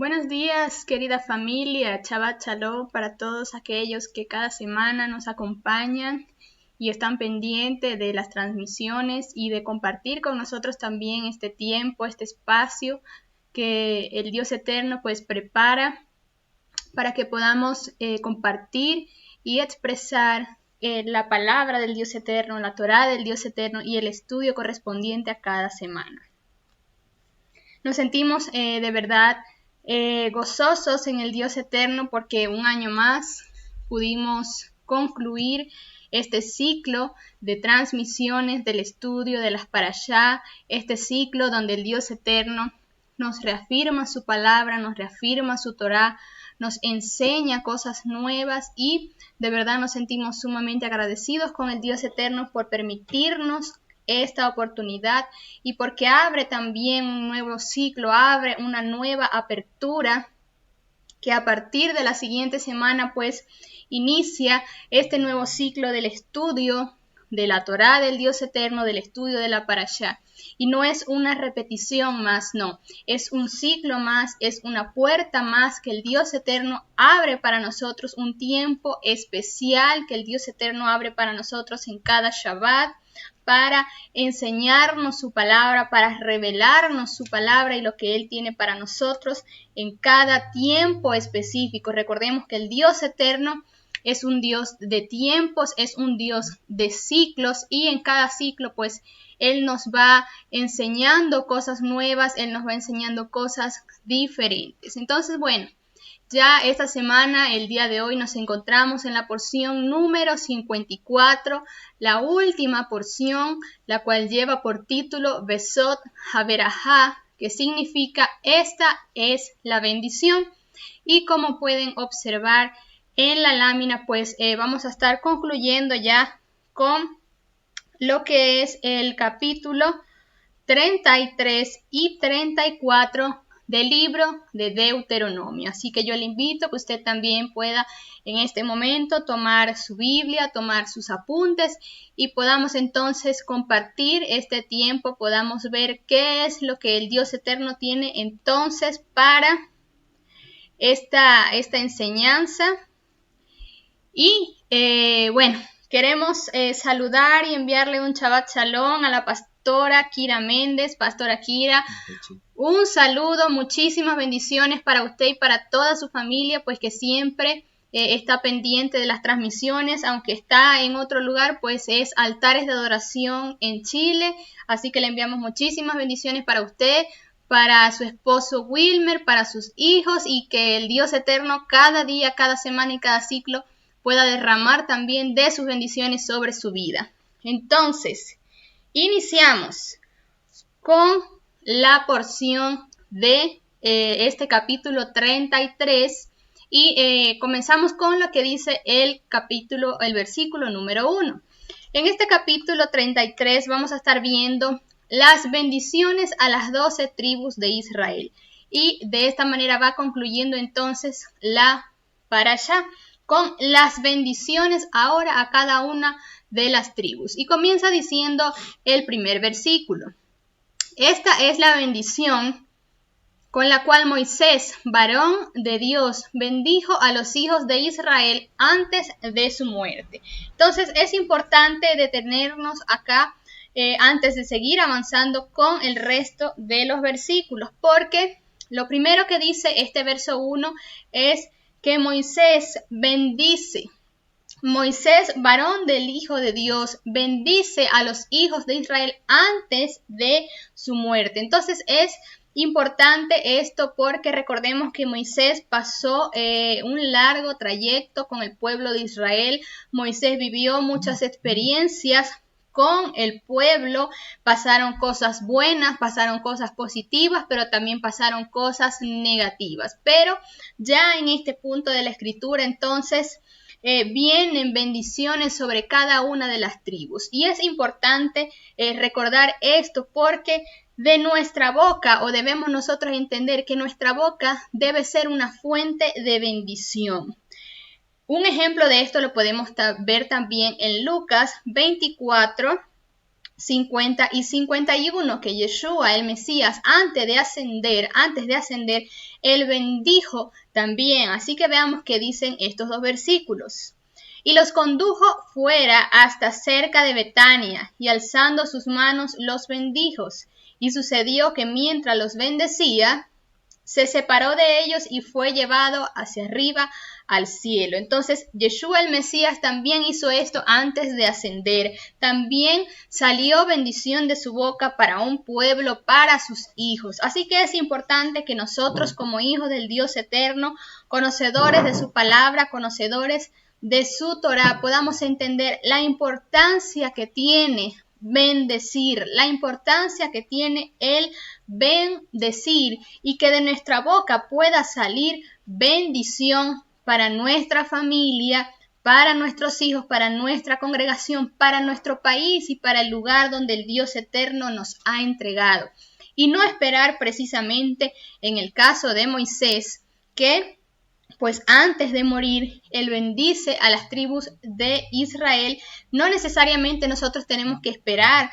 Buenos días, querida familia, Shabbat Shalom para todos aquellos que cada semana nos acompañan y están pendientes de las transmisiones y de compartir con nosotros también este tiempo, este espacio que el Dios Eterno pues prepara para que podamos compartir y expresar la palabra del Dios Eterno, la Torá del Dios Eterno y el estudio correspondiente a cada semana. Nos sentimos de verdad gozosos en el Dios Eterno porque un año más pudimos concluir este ciclo de transmisiones del estudio de las Parashá, este ciclo donde el Dios Eterno nos reafirma su palabra, nos reafirma su Torá, nos enseña cosas nuevas y de verdad nos sentimos sumamente agradecidos con el Dios Eterno por permitirnos esta oportunidad y porque abre también un nuevo ciclo, abre una nueva apertura que a partir de la siguiente semana pues inicia este nuevo ciclo del estudio de la Torá del Dios Eterno, del estudio de la Parashá. Y no es una repetición más, no, es un ciclo más, es una puerta más que el Dios Eterno abre para nosotros, un tiempo especial que el Dios Eterno abre para nosotros en cada Shabbat, para enseñarnos su palabra, para revelarnos su palabra y lo que Él tiene para nosotros en cada tiempo específico. Recordemos que el Dios Eterno es un Dios de tiempos, es un Dios de ciclos y en cada ciclo pues Él nos va enseñando cosas nuevas, Él nos va enseñando cosas diferentes. Entonces, bueno, ya esta semana, el día de hoy, nos encontramos en la porción número 54, la última porción, la cual lleva por título Besot Haberajá, que significa esta es la bendición. Y como pueden observar en la lámina, pues vamos a estar concluyendo ya con lo que es el capítulo 33 y 34 del libro de Deuteronomio. Así que yo le invito a que usted también pueda en este momento tomar su Biblia, tomar sus apuntes y podamos entonces compartir este tiempo, podamos ver qué es lo que el Dios Eterno tiene entonces para esta enseñanza. Y bueno, queremos saludar y enviarle un Shabbat Shalom a la pastora Kira Méndez. Pastora Kira, un saludo, muchísimas bendiciones para usted y para toda su familia, pues que siempre está pendiente de las transmisiones, aunque está en otro lugar, pues es Altares de Adoración en Chile, así que le enviamos muchísimas bendiciones para usted, para su esposo Wilmer, para sus hijos y que el Dios Eterno cada día, cada semana y cada ciclo pueda derramar también de sus bendiciones sobre su vida. Entonces, iniciamos con la porción de este capítulo 33 y comenzamos con lo que dice el versículo número 1. En este capítulo 33 vamos a estar viendo las bendiciones a las 12 tribus de Israel y de esta manera va concluyendo entonces la parashá con las bendiciones ahora a cada una de las tribus. Y comienza diciendo el primer versículo. Esta es la bendición con la cual Moisés, varón de Dios, bendijo a los hijos de Israel antes de su muerte. Entonces es importante detenernos acá antes de seguir avanzando con el resto de los versículos, porque lo primero que dice este verso 1 es que Moisés bendice. Moisés, varón del Hijo de Dios, bendice a los hijos de Israel antes de su muerte. Entonces es importante esto porque recordemos que Moisés pasó un largo trayecto con el pueblo de Israel. Moisés vivió muchas experiencias con el pueblo, pasaron cosas buenas, pasaron cosas positivas, pero también pasaron cosas negativas. Pero ya en este punto de la escritura, entonces, vienen bendiciones sobre cada una de las tribus. Y es importante recordar esto porque de nuestra boca, o debemos nosotros entender que nuestra boca debe ser una fuente de bendición. Un ejemplo de esto lo podemos ver también en Lucas 24, 50 y 51, que Yeshua, el Mesías, antes de ascender, él bendijo también. Así que veamos qué dicen estos dos versículos. Y los condujo fuera hasta cerca de Betania, y alzando sus manos los bendijo. Y sucedió que mientras los bendecía, se separó de ellos y fue llevado hacia arriba al cielo. Entonces, Yeshua el Mesías también hizo esto antes de ascender. También salió bendición de su boca para un pueblo, para sus hijos. Así que es importante que nosotros, como hijos del Dios eterno, conocedores de su palabra, conocedores de su Torah, podamos entender la importancia que tiene bendecir, la importancia que tiene el bendecir, y que de nuestra boca pueda salir bendición para nuestra familia, para nuestros hijos, para nuestra congregación, para nuestro país y para el lugar donde el Dios eterno nos ha entregado. Y no esperar precisamente en el caso de Moisés, que pues antes de morir, él bendice a las tribus de Israel. No necesariamente nosotros tenemos que esperar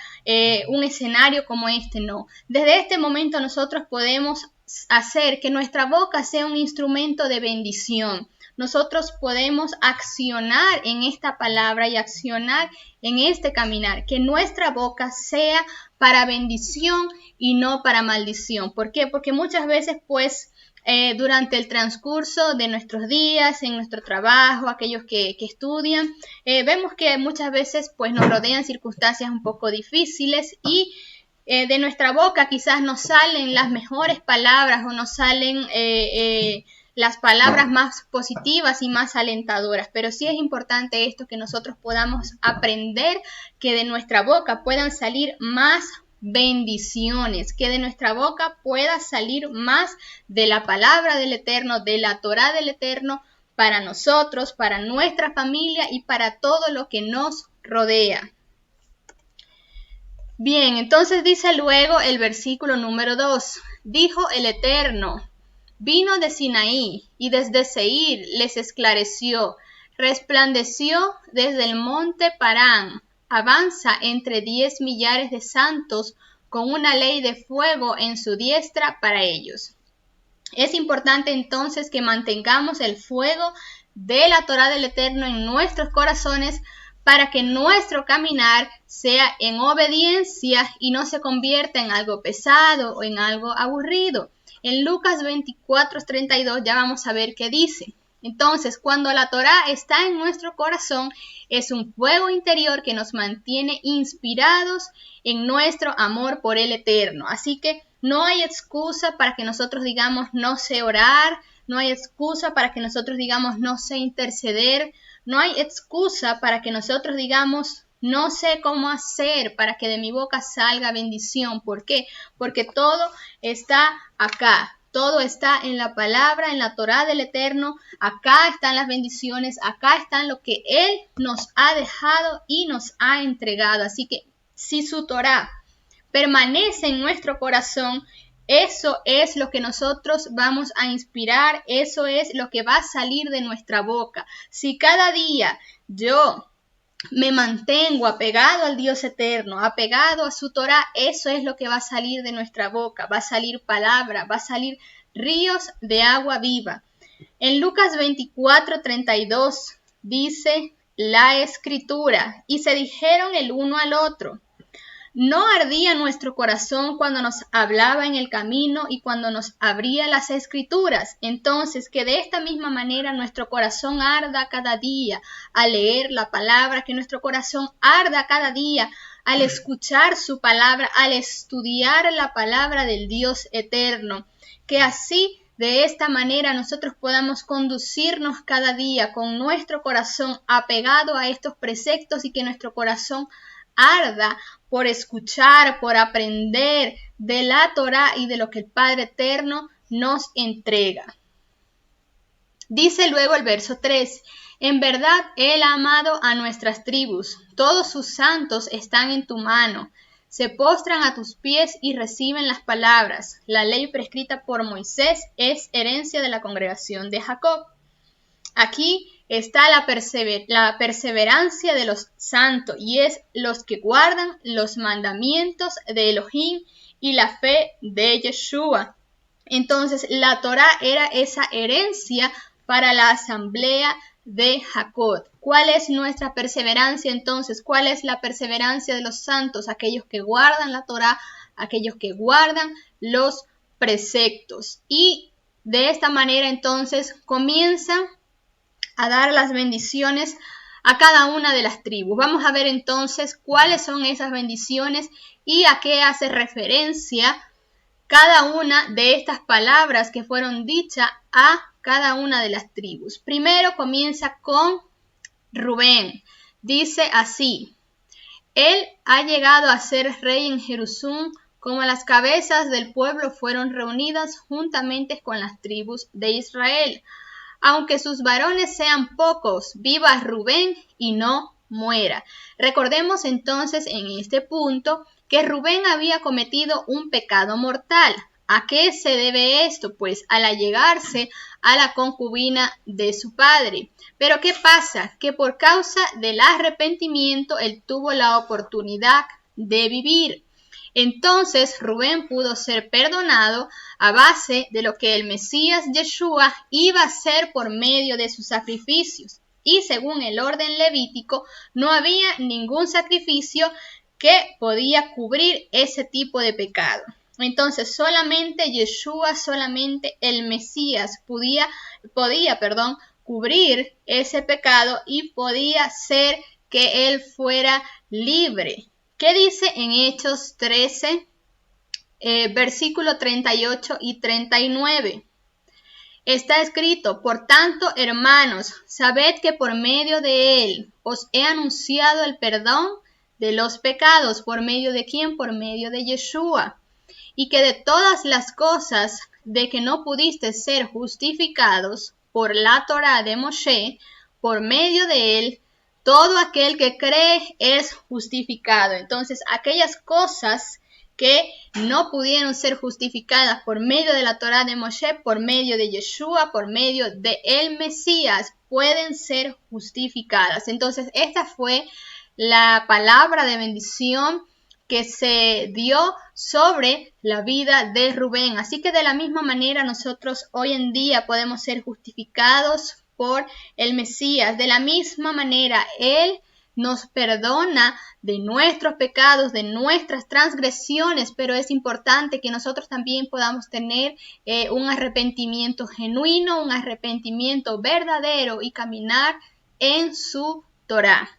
un escenario como este, no. Desde este momento nosotros podemos hacer que nuestra boca sea un instrumento de bendición. Nosotros podemos accionar en esta palabra y accionar en este caminar, que nuestra boca sea para bendición y no para maldición. ¿Por qué? Porque muchas veces pues durante el transcurso de nuestros días, en nuestro trabajo, aquellos que estudian, vemos que muchas veces pues nos rodean circunstancias un poco difíciles y de nuestra boca quizás nos salen las mejores palabras o nos salen las palabras más positivas y más alentadoras, pero sí es importante esto, que nosotros podamos aprender que de nuestra boca puedan salir más bendiciones, que de nuestra boca pueda salir más de la palabra del Eterno, de la Torá del Eterno, para nosotros, para nuestra familia y para todo lo que nos rodea. Bien, entonces dice luego el versículo número 2, dijo el Eterno, vino de Sinaí y desde Seir les esclareció, resplandeció desde el monte Parán, avanza entre 10 millares de santos con una ley de fuego en su diestra para ellos. Es importante entonces que mantengamos el fuego de la Torá del Eterno en nuestros corazones para que nuestro caminar sea en obediencia y no se convierta en algo pesado o en algo aburrido. En Lucas 24:32 ya vamos a ver qué dice. Entonces, cuando la Torá está en nuestro corazón, es un fuego interior que nos mantiene inspirados en nuestro amor por el Eterno. Así que no hay excusa para que nosotros digamos no sé orar, no hay excusa para que nosotros digamos no sé interceder, no hay excusa para que nosotros digamos no sé cómo hacer para que de mi boca salga bendición. ¿Por qué? Porque todo está acá. Todo está en la palabra, en la Torá del Eterno. Acá están las bendiciones, acá están lo que Él nos ha dejado y nos ha entregado. Así que si su Torá permanece en nuestro corazón, eso es lo que nosotros vamos a inspirar, eso es lo que va a salir de nuestra boca. Si cada día yo me mantengo apegado al Dios eterno, apegado a su Torá, eso es lo que va a salir de nuestra boca, va a salir palabra, va a salir ríos de agua viva. En Lucas 24:32 dice la Escritura, y se dijeron el uno al otro, ¿no ardía nuestro corazón cuando nos hablaba en el camino y cuando nos abría las Escrituras? Entonces, que de esta misma manera nuestro corazón arda cada día al leer la palabra, que nuestro corazón arda cada día al escuchar su palabra, al estudiar la palabra del Dios eterno, que así de esta manera nosotros podamos conducirnos cada día con nuestro corazón apegado a estos preceptos y que nuestro corazón arda por escuchar, por aprender de la Torá y de lo que el Padre Eterno nos entrega. Dice luego el verso 3, en verdad Él ha amado a nuestras tribus, todos sus santos están en tu mano, se postran a tus pies y reciben las palabras. La ley prescrita por Moisés es herencia de la congregación de Jacob. Aquí está la perseverancia de los santos, y es los que guardan los mandamientos de Elohim y la fe de Yeshua. Entonces, la Torá era esa herencia para la asamblea de Jacob. ¿Cuál es nuestra perseverancia entonces? ¿Cuál es la perseverancia de los santos? Aquellos que guardan la Torá, aquellos que guardan los preceptos. Y de esta manera entonces comienzan a dar las bendiciones a cada una de las tribus. Vamos a ver entonces cuáles son esas bendiciones y a qué hace referencia cada una de estas palabras que fueron dichas a cada una de las tribus. Primero comienza con Rubén. Dice así: él ha llegado a ser rey en Jerusalén, como las cabezas del pueblo fueron reunidas juntamente con las tribus de Israel. Aunque sus varones sean pocos, viva Rubén y no muera. Recordemos entonces en este punto que Rubén había cometido un pecado mortal. ¿A qué se debe esto? Pues al allegarse a la concubina de su padre. Pero ¿qué pasa? Que por causa del arrepentimiento él tuvo la oportunidad de vivir. Entonces Rubén pudo ser perdonado a base de lo que el Mesías Yeshua iba a hacer por medio de sus sacrificios. Y según el orden levítico, no había ningún sacrificio que podía cubrir ese tipo de pecado. Entonces solamente Yeshua, solamente el Mesías podía cubrir ese pecado y podía ser que él fuera libre. ¿Qué dice en Hechos 13, versículo 38 y 39? Está escrito: por tanto, hermanos, sabed que por medio de él os he anunciado el perdón de los pecados. ¿Por medio de quién? Por medio de Yeshua. Y que de todas las cosas de que no pudiste ser justificados por la Torá de Moshe, por medio de él, todo aquel que cree es justificado. Entonces, aquellas cosas que no pudieron ser justificadas por medio de la Torá de Moshe, por medio de Yeshua, por medio de el Mesías, pueden ser justificadas. Entonces, esta fue la palabra de bendición que se dio sobre la vida de Rubén. Así que de la misma manera nosotros hoy en día podemos ser justificados por el Mesías. De la misma manera, Él nos perdona de nuestros pecados, de nuestras transgresiones, pero es importante que nosotros también podamos tener un arrepentimiento genuino, un arrepentimiento verdadero y caminar en su Torá.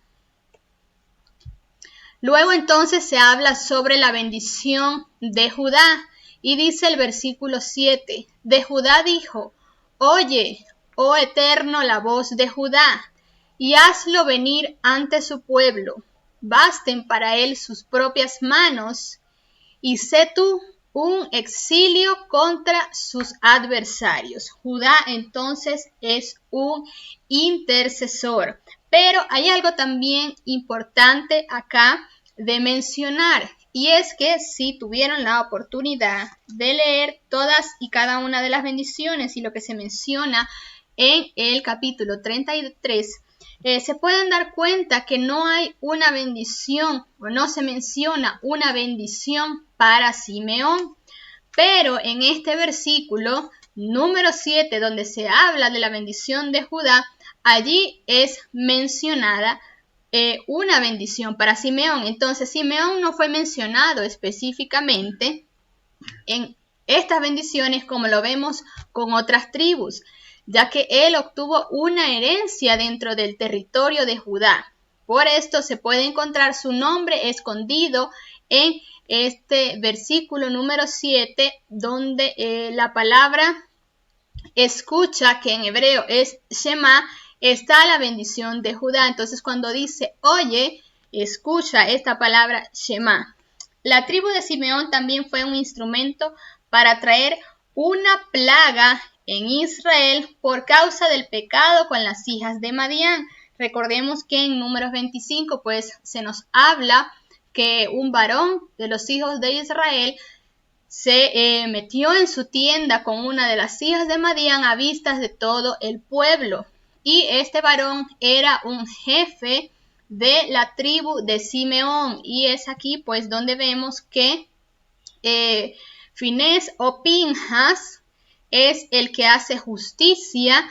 Luego entonces se habla sobre la bendición de Judá y dice el versículo 7, de Judá dijo: oye, oh Eterno, la voz de Judá, y hazlo venir ante su pueblo. Basten para él sus propias manos, y sé tú un exilio contra sus adversarios. Judá entonces es un intercesor. Pero hay algo también importante acá de mencionar, y es que si tuvieron la oportunidad de leer todas y cada una de las bendiciones y lo que se menciona en el capítulo 33, se pueden dar cuenta que no hay una bendición o no se menciona una bendición para Simeón. Pero en este versículo número 7, donde se habla de la bendición de Judá, allí es mencionada una bendición para Simeón. Entonces Simeón no fue mencionado específicamente en estas bendiciones como lo vemos con otras tribus, ya que él obtuvo una herencia dentro del territorio de Judá. Por esto se puede encontrar su nombre escondido en este versículo número 7, donde la palabra escucha, que en hebreo es Shema, está la bendición de Judá. Entonces cuando dice oye, escucha esta palabra Shema. La tribu de Simeón también fue un instrumento para traer una plaga en Israel por causa del pecado con las hijas de Madián. Recordemos que en Números 25 pues se nos habla que un varón de los hijos de Israel se metió en su tienda con una de las hijas de Madián a vistas de todo el pueblo. y este varón era un jefe de la tribu de Simeón, y es aquí pues donde vemos que Finés o Pinhas es el que hace justicia,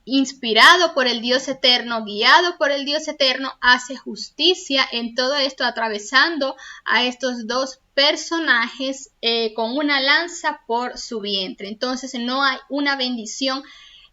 inspirado por el Dios eterno, guiado por el Dios eterno, hace justicia en todo esto, atravesando a estos dos personajes con una lanza por su vientre. Entonces no hay una bendición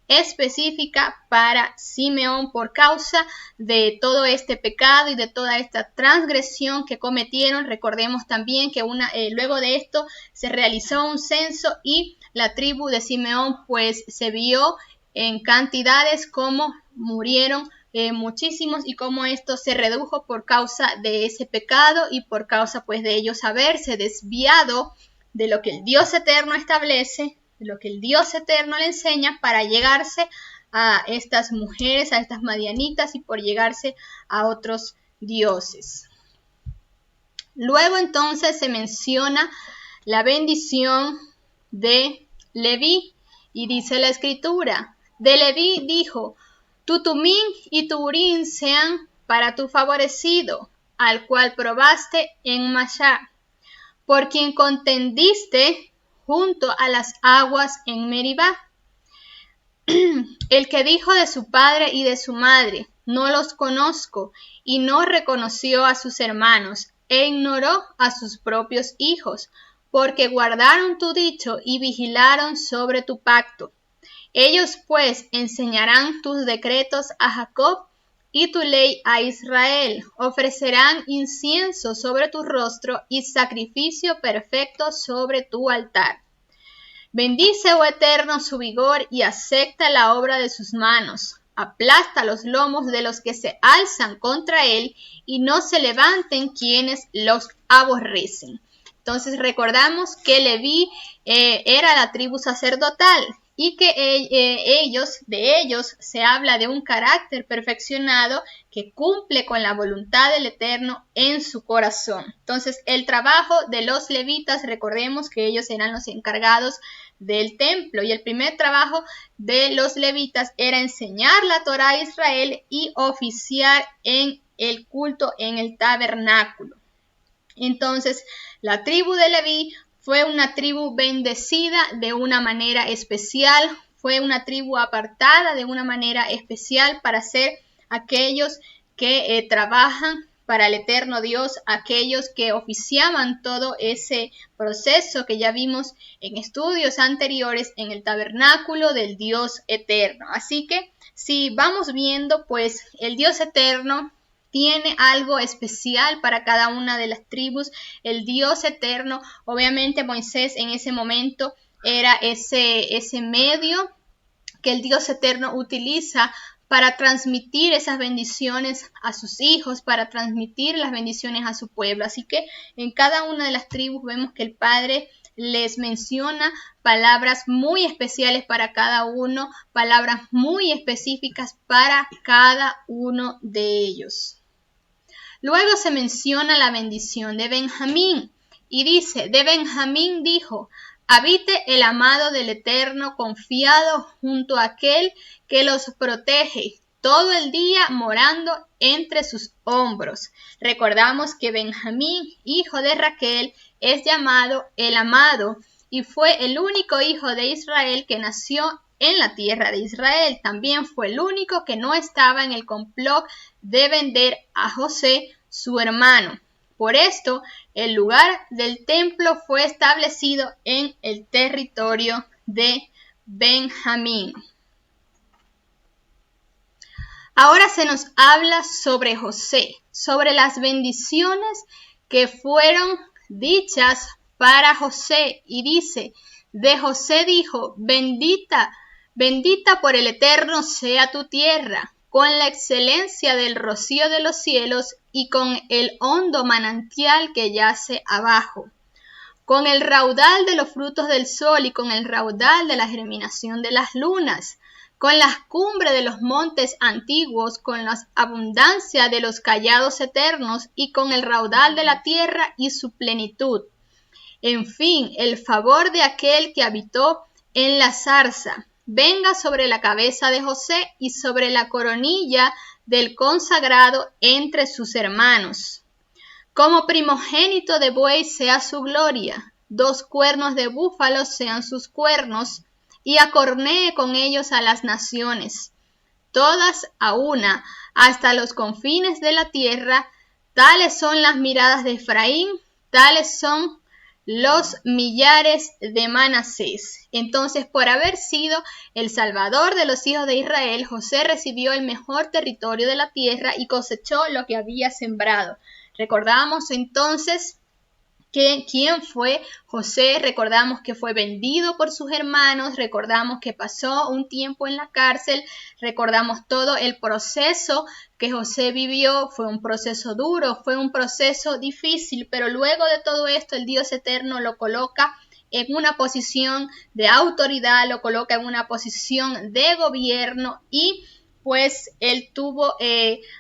específica para Simeón por causa de todo este pecado y de toda esta transgresión que cometieron. Recordemos también que luego de esto se realizó un censo y la tribu de Simeón pues se vio en cantidades como murieron muchísimos, y como esto se redujo por causa de ese pecado y por causa pues de ellos haberse desviado de lo que el Dios eterno establece, lo que el Dios eterno le enseña, para llegarse a estas mujeres, a estas madianitas, y por llegarse a otros dioses. Luego entonces se menciona la bendición de Leví, y dice la escritura: de Leví dijo: tu Tumín y tu Urín sean para tu favorecido, al cual probaste en Mashá, por quien contendiste junto a las aguas en Meribá. El que dijo de su padre y de su madre: no los conozco, y no reconoció a sus hermanos, e ignoró a sus propios hijos, porque guardaron tu dicho y vigilaron sobre tu pacto. Ellos pues enseñarán tus decretos a Jacob y tu ley a Israel. Ofrecerán incienso sobre tu rostro y sacrificio perfecto sobre tu altar. Bendice, oh Eterno, su vigor y acepta la obra de sus manos. Aplasta los lomos de los que se alzan contra él, y no se levanten quienes los aborrecen. Entonces recordamos que Leví era la tribu sacerdotal, y que de ellos se habla de un carácter perfeccionado que cumple con la voluntad del Eterno en su corazón. Entonces el trabajo de los levitas, recordemos que ellos eran los encargados del templo, y el primer trabajo de los levitas era enseñar la Torá a Israel y oficiar en el culto en el tabernáculo. Entonces la tribu de Leví fue una tribu bendecida de una manera especial, fue una tribu apartada de una manera especial para ser aquellos que trabajan para el eterno Dios, aquellos que oficiaban todo ese proceso que ya vimos en estudios anteriores en el tabernáculo del Dios eterno. Así que si vamos viendo, pues el Dios eterno tiene algo especial para cada una de las tribus. El Dios eterno, obviamente Moisés en ese momento era ese medio que el Dios eterno utiliza para transmitir esas bendiciones a sus hijos, para transmitir las bendiciones a su pueblo. Así que en cada una de las tribus vemos que el Padre les menciona palabras muy especiales para cada uno, palabras muy específicas para cada uno de ellos. Luego se menciona la bendición de Benjamín, y dice: de Benjamín dijo: habite el amado del Eterno, confiado junto a aquel que los protege, todo el día morando entre sus hombros. Recordamos que Benjamín, hijo de Raquel, es llamado el amado, y fue el único hijo de Israel que nació en la tierra de Israel. También fue el único que no estaba en el complot de vender a José, su hermano. Por esto, el lugar del templo fue establecido en el territorio de Benjamín. Ahora se nos habla sobre José, sobre las bendiciones que fueron dichas para José, y dice: de José dijo: bendita por el Eterno sea tu tierra, con la excelencia del rocío de los cielos y con el hondo manantial que yace abajo, con el raudal de los frutos del sol y con el raudal de la germinación de las lunas, con las cumbres de los montes antiguos, con la abundancia de los callados eternos y con el raudal de la tierra y su plenitud. En fin, el favor de aquel que habitó en la zarza, venga sobre la cabeza de José y sobre la coronilla del consagrado entre sus hermanos. Como primogénito de buey sea su gloria, 2 cuernos de búfalo sean sus cuernos, y acornee con ellos a las naciones, todas a una, hasta los confines de la tierra. Tales son las miradas de Efraín, tales son los millares de Manasés. Entonces, por haber sido el salvador de los hijos de Israel, José recibió el mejor territorio de la tierra y cosechó lo que había sembrado. Recordamos entonces quién fue José, recordamos que fue vendido por sus hermanos, recordamos que pasó un tiempo en la cárcel, recordamos todo el proceso que José vivió. Fue un proceso duro, fue un proceso difícil, pero luego de todo esto el Dios eterno lo coloca en una posición de autoridad, lo coloca en una posición de gobierno y pues él tuvo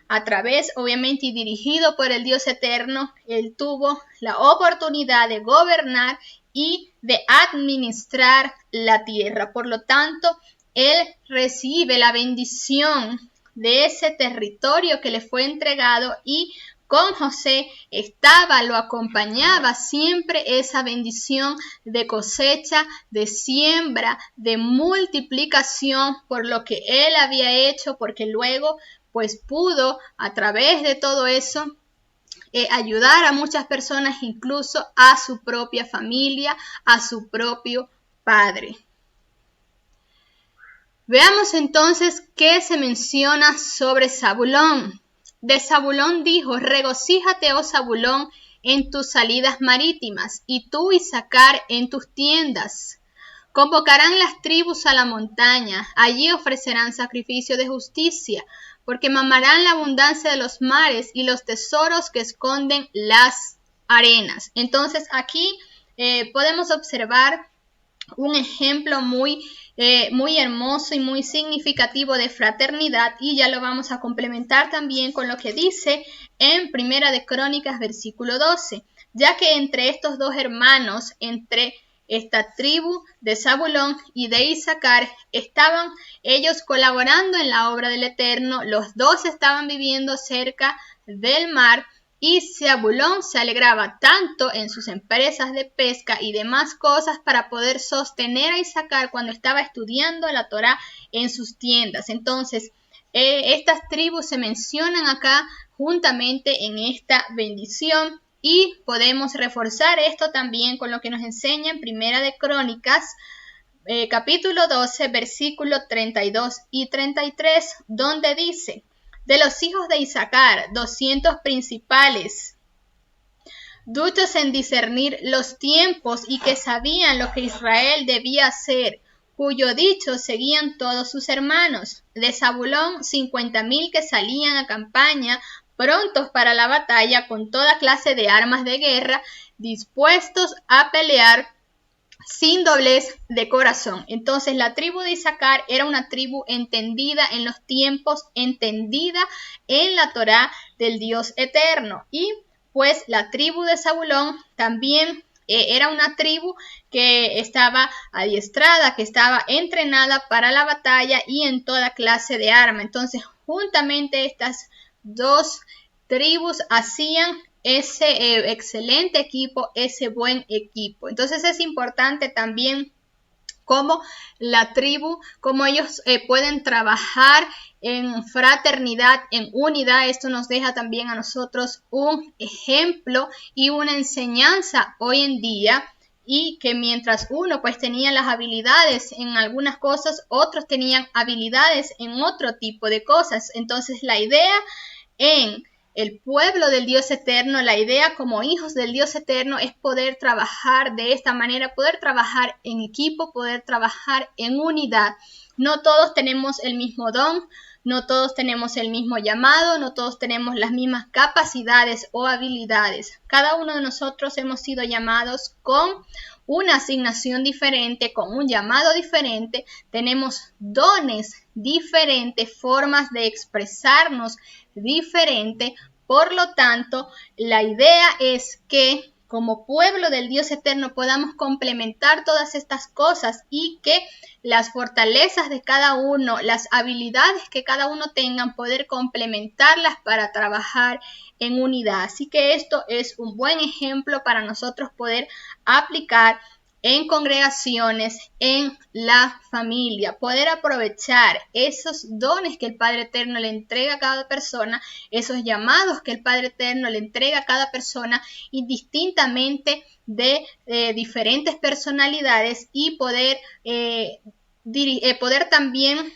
a través, obviamente, y dirigido por el Dios eterno, él tuvo la oportunidad de gobernar y de administrar la tierra. Por lo tanto, él recibe la bendición de ese territorio que le fue entregado y con José lo acompañaba siempre esa bendición de cosecha, de siembra, de multiplicación por lo que él había hecho, porque luego pues pudo a través de todo eso ayudar a muchas personas, incluso a su propia familia, a su propio padre. Veamos entonces qué se menciona sobre Zabulón. De Zabulón dijo: regocíjate, oh Zabulón, en tus salidas marítimas, y tú, Isaacar, en tus tiendas. Convocarán las tribus a la montaña, allí ofrecerán sacrificio de justicia, porque mamarán la abundancia de los mares y los tesoros que esconden las arenas. Entonces aquí podemos observar un ejemplo muy hermoso y muy significativo de fraternidad, y ya lo vamos a complementar también con lo que dice en Primera de Crónicas versículo 12, ya que entre estos dos hermanos, entre esta tribu de Zabulón y de Isaacar, estaban ellos colaborando en la obra del Eterno. Los dos estaban viviendo cerca del mar, y Zabulón se alegraba tanto en sus empresas de pesca y demás cosas para poder sostener a Isaacar cuando estaba estudiando la Torá en sus tiendas. Entonces, estas tribus se mencionan acá juntamente en esta bendición, y podemos reforzar esto también con lo que nos enseña en Primera de Crónicas, capítulo 12, versículo 32 y 33, donde dice: de los hijos de Isaacar, 200 principales, duchos en discernir los tiempos y que sabían lo que Israel debía hacer, cuyo dicho seguían todos sus hermanos. De Zabulón, 50,000 que salían a campaña, prontos para la batalla, con toda clase de armas de guerra, dispuestos a pelear sin doblez de corazón. Entonces la tribu de Isaacar era una tribu entendida en los tiempos, entendida en la Torá del Dios eterno. Y pues la tribu de Zabulón también era una tribu que estaba adiestrada, que estaba entrenada para la batalla y en toda clase de arma. Entonces juntamente estas dos tribus hacían ese excelente equipo, ese buen equipo. Entonces es importante también cómo la tribu, cómo ellos pueden trabajar en fraternidad, en unidad. Esto nos deja también a nosotros un ejemplo y una enseñanza hoy en día, y que mientras uno pues tenía las habilidades en algunas cosas, otros tenían habilidades en otro tipo de cosas. Entonces la idea en el pueblo del Dios eterno, la idea como hijos del Dios eterno, es poder trabajar de esta manera, poder trabajar en equipo, poder trabajar en unidad. No todos tenemos el mismo don, no todos tenemos el mismo llamado, no todos tenemos las mismas capacidades o habilidades. Cada uno de nosotros hemos sido llamados con una asignación diferente, con un llamado diferente, tenemos dones diferentes, formas de expresarnos diferente. Por lo tanto, la idea es que como pueblo del Dios eterno podamos complementar todas estas cosas y que las fortalezas de cada uno, las habilidades que cada uno tengan, poder complementarlas para trabajar en unidad. Así que esto es un buen ejemplo para nosotros poder aplicar en congregaciones, en la familia, poder aprovechar esos dones que el Padre Eterno le entrega a cada persona, esos llamados que el Padre Eterno le entrega a cada persona, indistintamente de diferentes personalidades, y poder también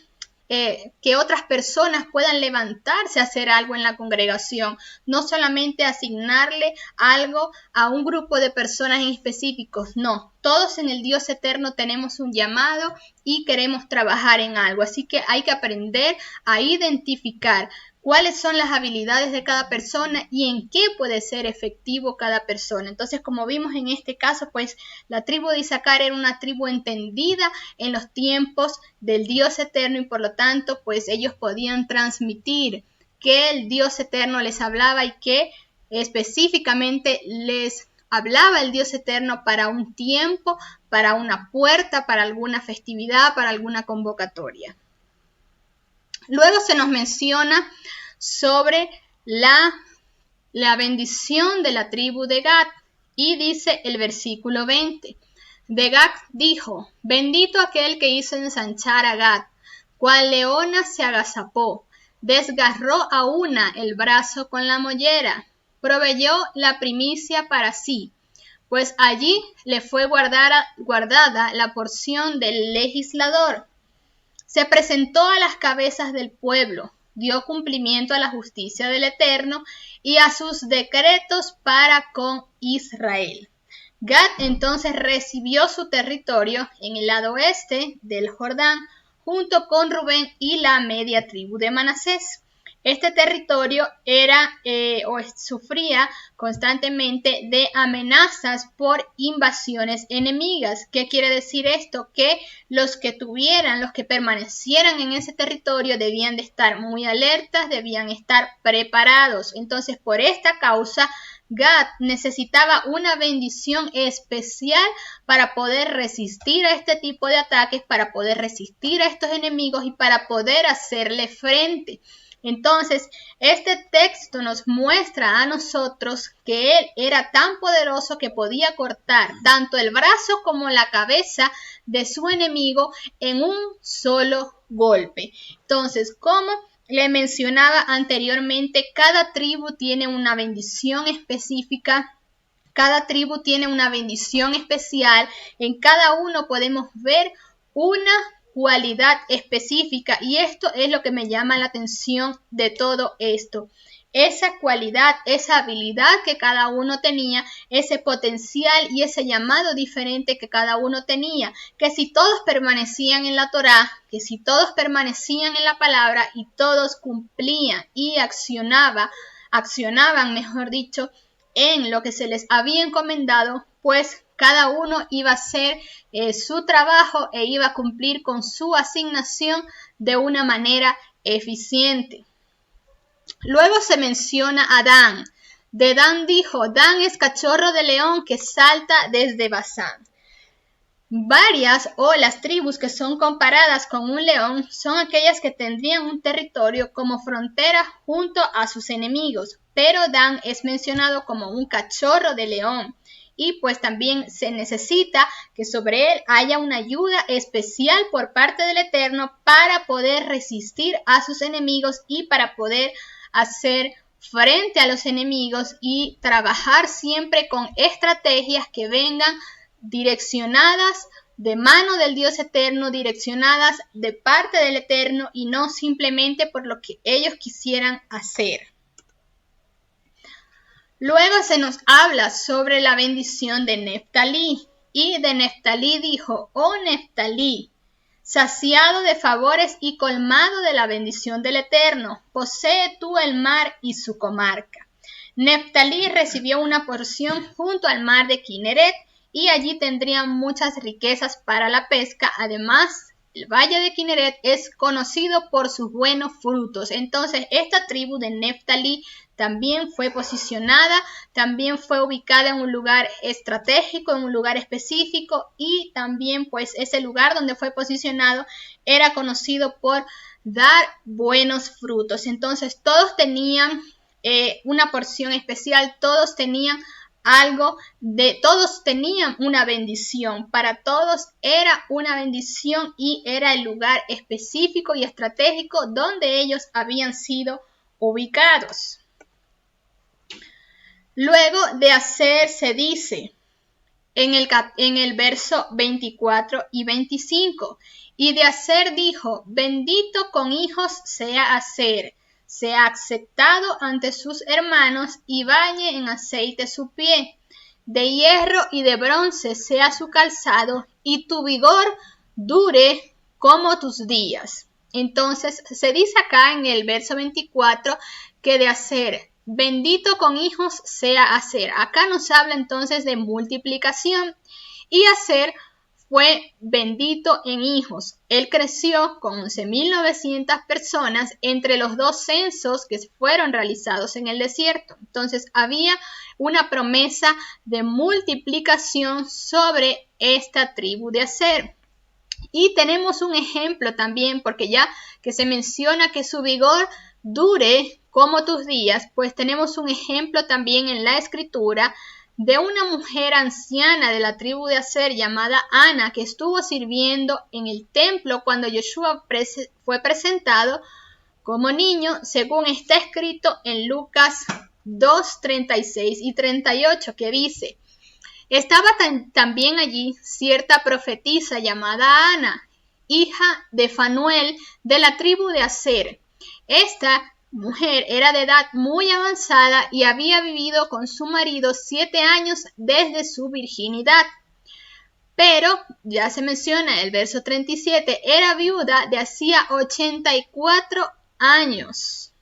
que otras personas puedan levantarse a hacer algo en la congregación, no solamente asignarle algo a un grupo de personas en específicos, no, todos en el Dios eterno tenemos un llamado y queremos trabajar en algo, así que hay que aprender a identificar cuáles son las habilidades de cada persona y en qué puede ser efectivo cada persona. Entonces, como vimos en este caso, pues la tribu de Isaacar era una tribu entendida en los tiempos del Dios eterno y por lo tanto, pues ellos podían transmitir que el Dios eterno les hablaba y que específicamente les hablaba el Dios eterno para un tiempo, para una puerta, para alguna festividad, para alguna convocatoria. Luego se nos menciona sobre la bendición de la tribu de Gad y dice el versículo 20. De Gad dijo: bendito aquel que hizo ensanchar a Gad, cual leona se agazapó, desgarró a una el brazo con la mollera, proveyó la primicia para sí, pues allí le fue guardada la porción del legislador. Se presentó a las cabezas del pueblo, dio cumplimiento a la justicia del Eterno y a sus decretos para con Israel. Gad entonces recibió su territorio en el lado oeste del Jordán, junto con Rubén y la media tribu de Manasés. Este territorio sufría constantemente de amenazas por invasiones enemigas. ¿Qué quiere decir esto? Que los que permanecieran en ese territorio debían de estar muy alertas, debían estar preparados. Entonces, por esta causa, Gad necesitaba una bendición especial para poder resistir a este tipo de ataques, para poder resistir a estos enemigos y para poder hacerle frente. Entonces, este texto nos muestra a nosotros que él era tan poderoso que podía cortar tanto el brazo como la cabeza de su enemigo en un solo golpe. Entonces, como le mencionaba anteriormente, cada tribu tiene una bendición específica. Cada tribu tiene una bendición especial. En cada uno podemos ver una cualidad específica y esto es lo que me llama la atención de todo esto. Esa cualidad, esa habilidad que cada uno tenía, ese potencial y ese llamado diferente que cada uno tenía, que si todos permanecían en la Torá, que si todos permanecían en la palabra y todos cumplían y accionaban, mejor dicho, en lo que se les había encomendado, pues cada uno iba a hacer su trabajo e iba a cumplir con su asignación de una manera eficiente. Luego se menciona a Dan. De Dan dijo: Dan es cachorro de león que salta desde Basán. Varias o las tribus que son comparadas con un león son aquellas que tendrían un territorio como frontera junto a sus enemigos, pero Dan es mencionado como un cachorro de león. Y pues también se necesita que sobre él haya una ayuda especial por parte del Eterno para poder resistir a sus enemigos y para poder hacer frente a los enemigos y trabajar siempre con estrategias que vengan direccionadas de mano del Dios eterno, direccionadas de parte del Eterno y no simplemente por lo que ellos quisieran hacer. Luego se nos habla sobre la bendición de Neftalí, y de Neftalí dijo: oh Neftalí, saciado de favores y colmado de la bendición del Eterno, posee tú el mar y su comarca. Neftalí recibió una porción junto al mar de Kineret, y allí tendrían muchas riquezas para la pesca. Además, el valle de Kineret es conocido por sus buenos frutos. Entonces, esta tribu de Neftalí también fue posicionada, también fue ubicada en un lugar estratégico, en un lugar específico, y también pues ese lugar donde fue posicionado era conocido por dar buenos frutos. Entonces todos tenían una porción especial, todos tenían todos tenían una bendición, para todos era una bendición y era el lugar específico y estratégico donde ellos habían sido ubicados. Luego de Aser se dice en el verso 24 y 25, y de Aser dijo: bendito con hijos sea Aser, sea aceptado ante sus hermanos y bañe en aceite su pie. De hierro y de bronce sea su calzado y tu vigor dure como tus días. Entonces se dice acá en el verso 24 que de Aser, bendito con hijos sea Aser. Acá nos habla entonces de multiplicación y Aser fue bendito en hijos. Él creció con 11.900 personas entre los dos censos que fueron realizados en el desierto. Entonces había una promesa de multiplicación sobre esta tribu de Aser. Y tenemos un ejemplo también, porque ya que se menciona que su vigor dure como tus días, pues tenemos un ejemplo también en la escritura de una mujer anciana de la tribu de Aser llamada Ana, que estuvo sirviendo en el templo cuando Yoshua fue presentado como niño, según está escrito en Lucas 2, 36 y 38, que dice: estaba también allí cierta profetisa llamada Ana, hija de Fanuel de la tribu de Aser. Esta mujer era de edad muy avanzada y había vivido con su marido 7 años desde su virginidad. Pero, ya se menciona el verso 37, era viuda de hacía 84 años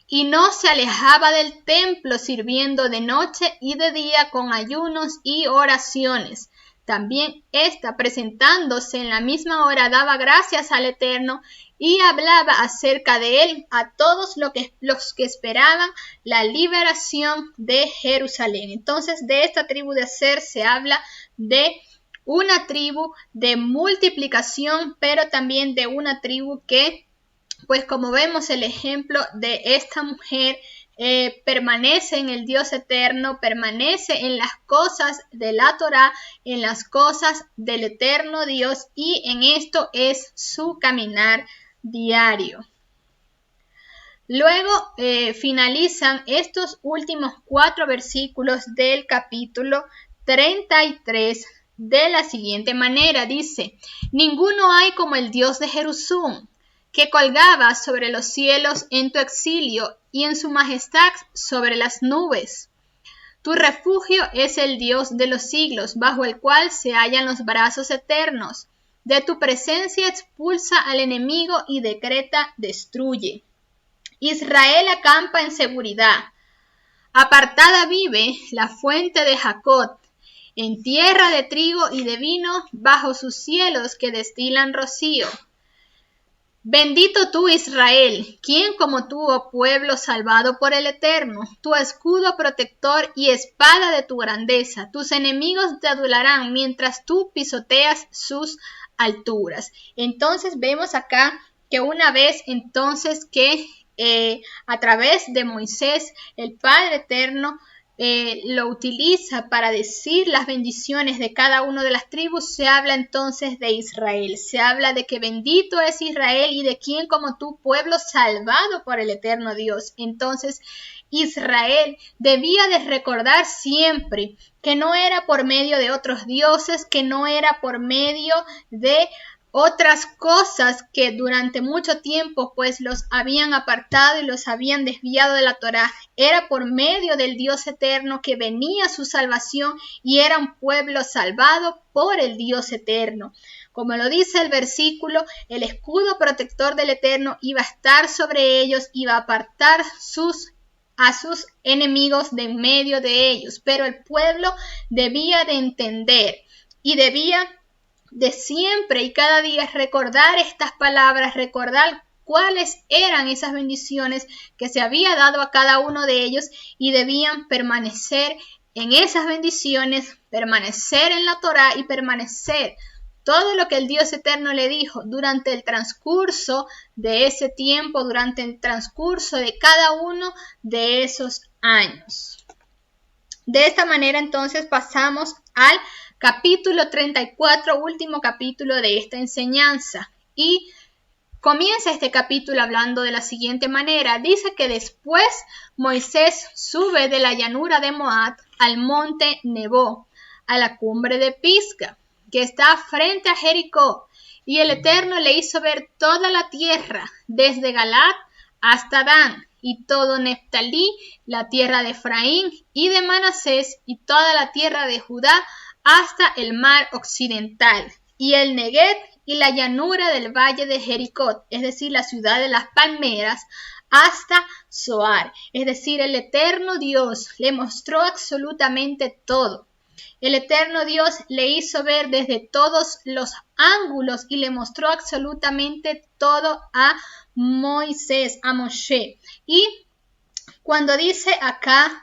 y no se alejaba del templo, sirviendo de noche y de día con ayunos y oraciones. También ésta, presentándose en la misma hora, daba gracias al Eterno y hablaba acerca de él a todos los que esperaban la liberación de Jerusalén. Entonces, de esta tribu de Aser se habla de una tribu de multiplicación, pero también de una tribu que, pues como vemos el ejemplo de esta mujer, permanece en el Dios eterno, permanece en las cosas de la Torá, en las cosas del eterno Dios, y en esto es su caminar diario. Luego finalizan estos últimos 4 versículos del capítulo 33 de la siguiente manera. Dice: ninguno hay como el Dios de Jerusún, que colgaba sobre los cielos en tu exilio y en su majestad sobre las nubes. Tu refugio es el Dios de los siglos, bajo el cual se hallan los brazos eternos. De tu presencia expulsa al enemigo y decreta destruye. Israel acampa en seguridad. Apartada vive la fuente de Jacob, en tierra de trigo y de vino, bajo sus cielos que destilan rocío. Bendito tú, Israel, ¿quién como tú, oh pueblo salvado por el Eterno? Tu escudo protector y espada de tu grandeza. Tus enemigos te adularán mientras tú pisoteas sus alturas. Entonces vemos acá que una vez entonces que a través de Moisés, el Padre Eterno lo utiliza para decir las bendiciones de cada una de las tribus, se habla entonces de Israel. Se habla de que bendito es Israel y de quien como tú, pueblo salvado por el eterno Dios. Entonces Israel debía de recordar siempre que no era por medio de otros dioses, que no era por medio de otras cosas que durante mucho tiempo pues los habían apartado y los habían desviado de la Torá. Era por medio del Dios eterno que venía su salvación y era un pueblo salvado por el Dios eterno. Como lo dice el versículo, el escudo protector del Eterno iba a estar sobre ellos, iba a apartar a sus enemigos de en medio de ellos. Pero el pueblo debía de entender y debía de siempre y cada día recordar estas palabras, recordar cuáles eran esas bendiciones que se había dado a cada uno de ellos y debían permanecer en esas bendiciones, permanecer en la Torá y permanecer todo lo que el Dios eterno le dijo durante el transcurso de ese tiempo, durante el transcurso de cada uno de esos años. De esta manera entonces pasamos al capítulo 34, último capítulo de esta enseñanza. Y comienza este capítulo hablando de la siguiente manera. Dice que después Moisés sube de la llanura de Moab al monte Nebo, a la cumbre de Pisga, que está frente a Jericó. Y el Eterno le hizo ver toda la tierra, desde Galaad hasta Dan, y todo Neftalí, la tierra de Efraín y de Manasés, y toda la tierra de Judá, hasta el mar occidental, y el Neguev y la llanura del valle de Jericó, es decir, la ciudad de las palmeras, hasta Zoar. Es decir, el eterno Dios le mostró absolutamente todo. El eterno Dios le hizo ver desde todos los ángulos y le mostró absolutamente todo a Moisés, a Moshe. Y cuando dice acá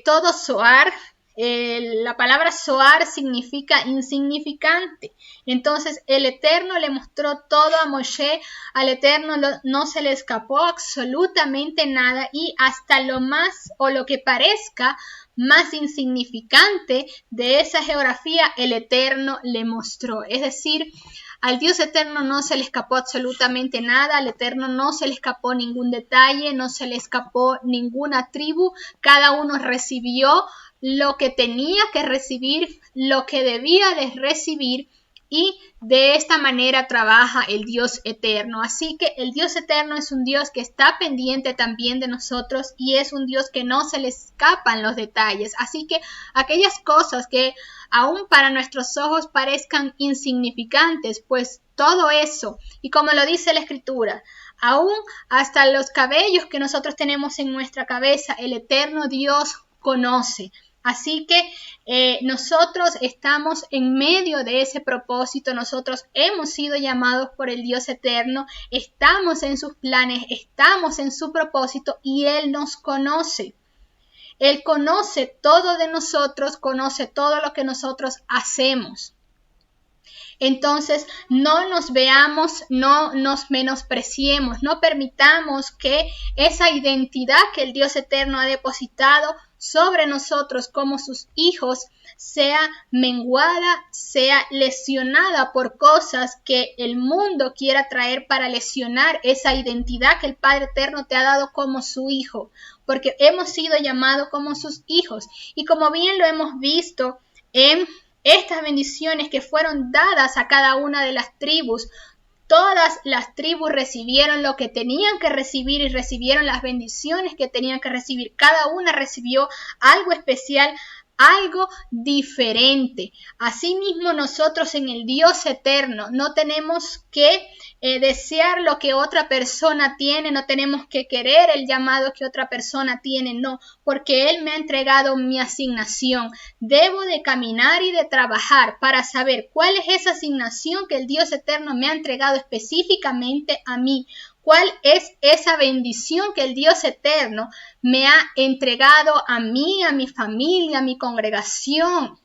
todo Zoar, la palabra Zoar significa insignificante. Entonces el Eterno le mostró todo a Moshe, al Eterno no se le escapó absolutamente nada, y hasta lo más o lo que parezca más insignificante de esa geografía el Eterno le mostró. Es decir, al Dios eterno no se le escapó absolutamente nada, al Eterno no se le escapó ningún detalle, no se le escapó ninguna tribu, cada uno recibió lo que tenía que recibir, lo que debía de recibir, y de esta manera trabaja el Dios eterno. Así que el Dios eterno es un Dios que está pendiente también de nosotros y es un Dios que no se le escapan los detalles. Así que aquellas cosas que aún para nuestros ojos parezcan insignificantes, pues todo eso, y como lo dice la Escritura, aún hasta los cabellos que nosotros tenemos en nuestra cabeza, el eterno Dios conoce. Así que nosotros estamos en medio de ese propósito, nosotros hemos sido llamados por el Dios eterno, estamos en sus planes, estamos en su propósito y Él nos conoce. Él conoce todo de nosotros, conoce todo lo que nosotros hacemos. Entonces, no nos veamos, no nos menospreciemos, no permitamos que esa identidad que el Dios eterno ha depositado sobre nosotros como sus hijos sea menguada, sea lesionada por cosas que el mundo quiera traer para lesionar esa identidad que el Padre eterno te ha dado como su hijo, porque hemos sido llamados como sus hijos. Y como bien lo hemos visto en estas bendiciones que fueron dadas a cada una de las tribus, todas las tribus recibieron lo que tenían que recibir y recibieron las bendiciones que tenían que recibir. Cada una recibió algo especial, algo diferente. Asimismo, nosotros en el Dios eterno no tenemos que desear lo que otra persona tiene, no tenemos que querer el llamado que otra persona tiene, no, porque Él me ha entregado mi asignación. Debo de caminar y de trabajar para saber cuál es esa asignación que el Dios eterno me ha entregado específicamente a mí. ¿Cuál es esa bendición que el Dios eterno me ha entregado a mí, a mi familia, a mi congregación?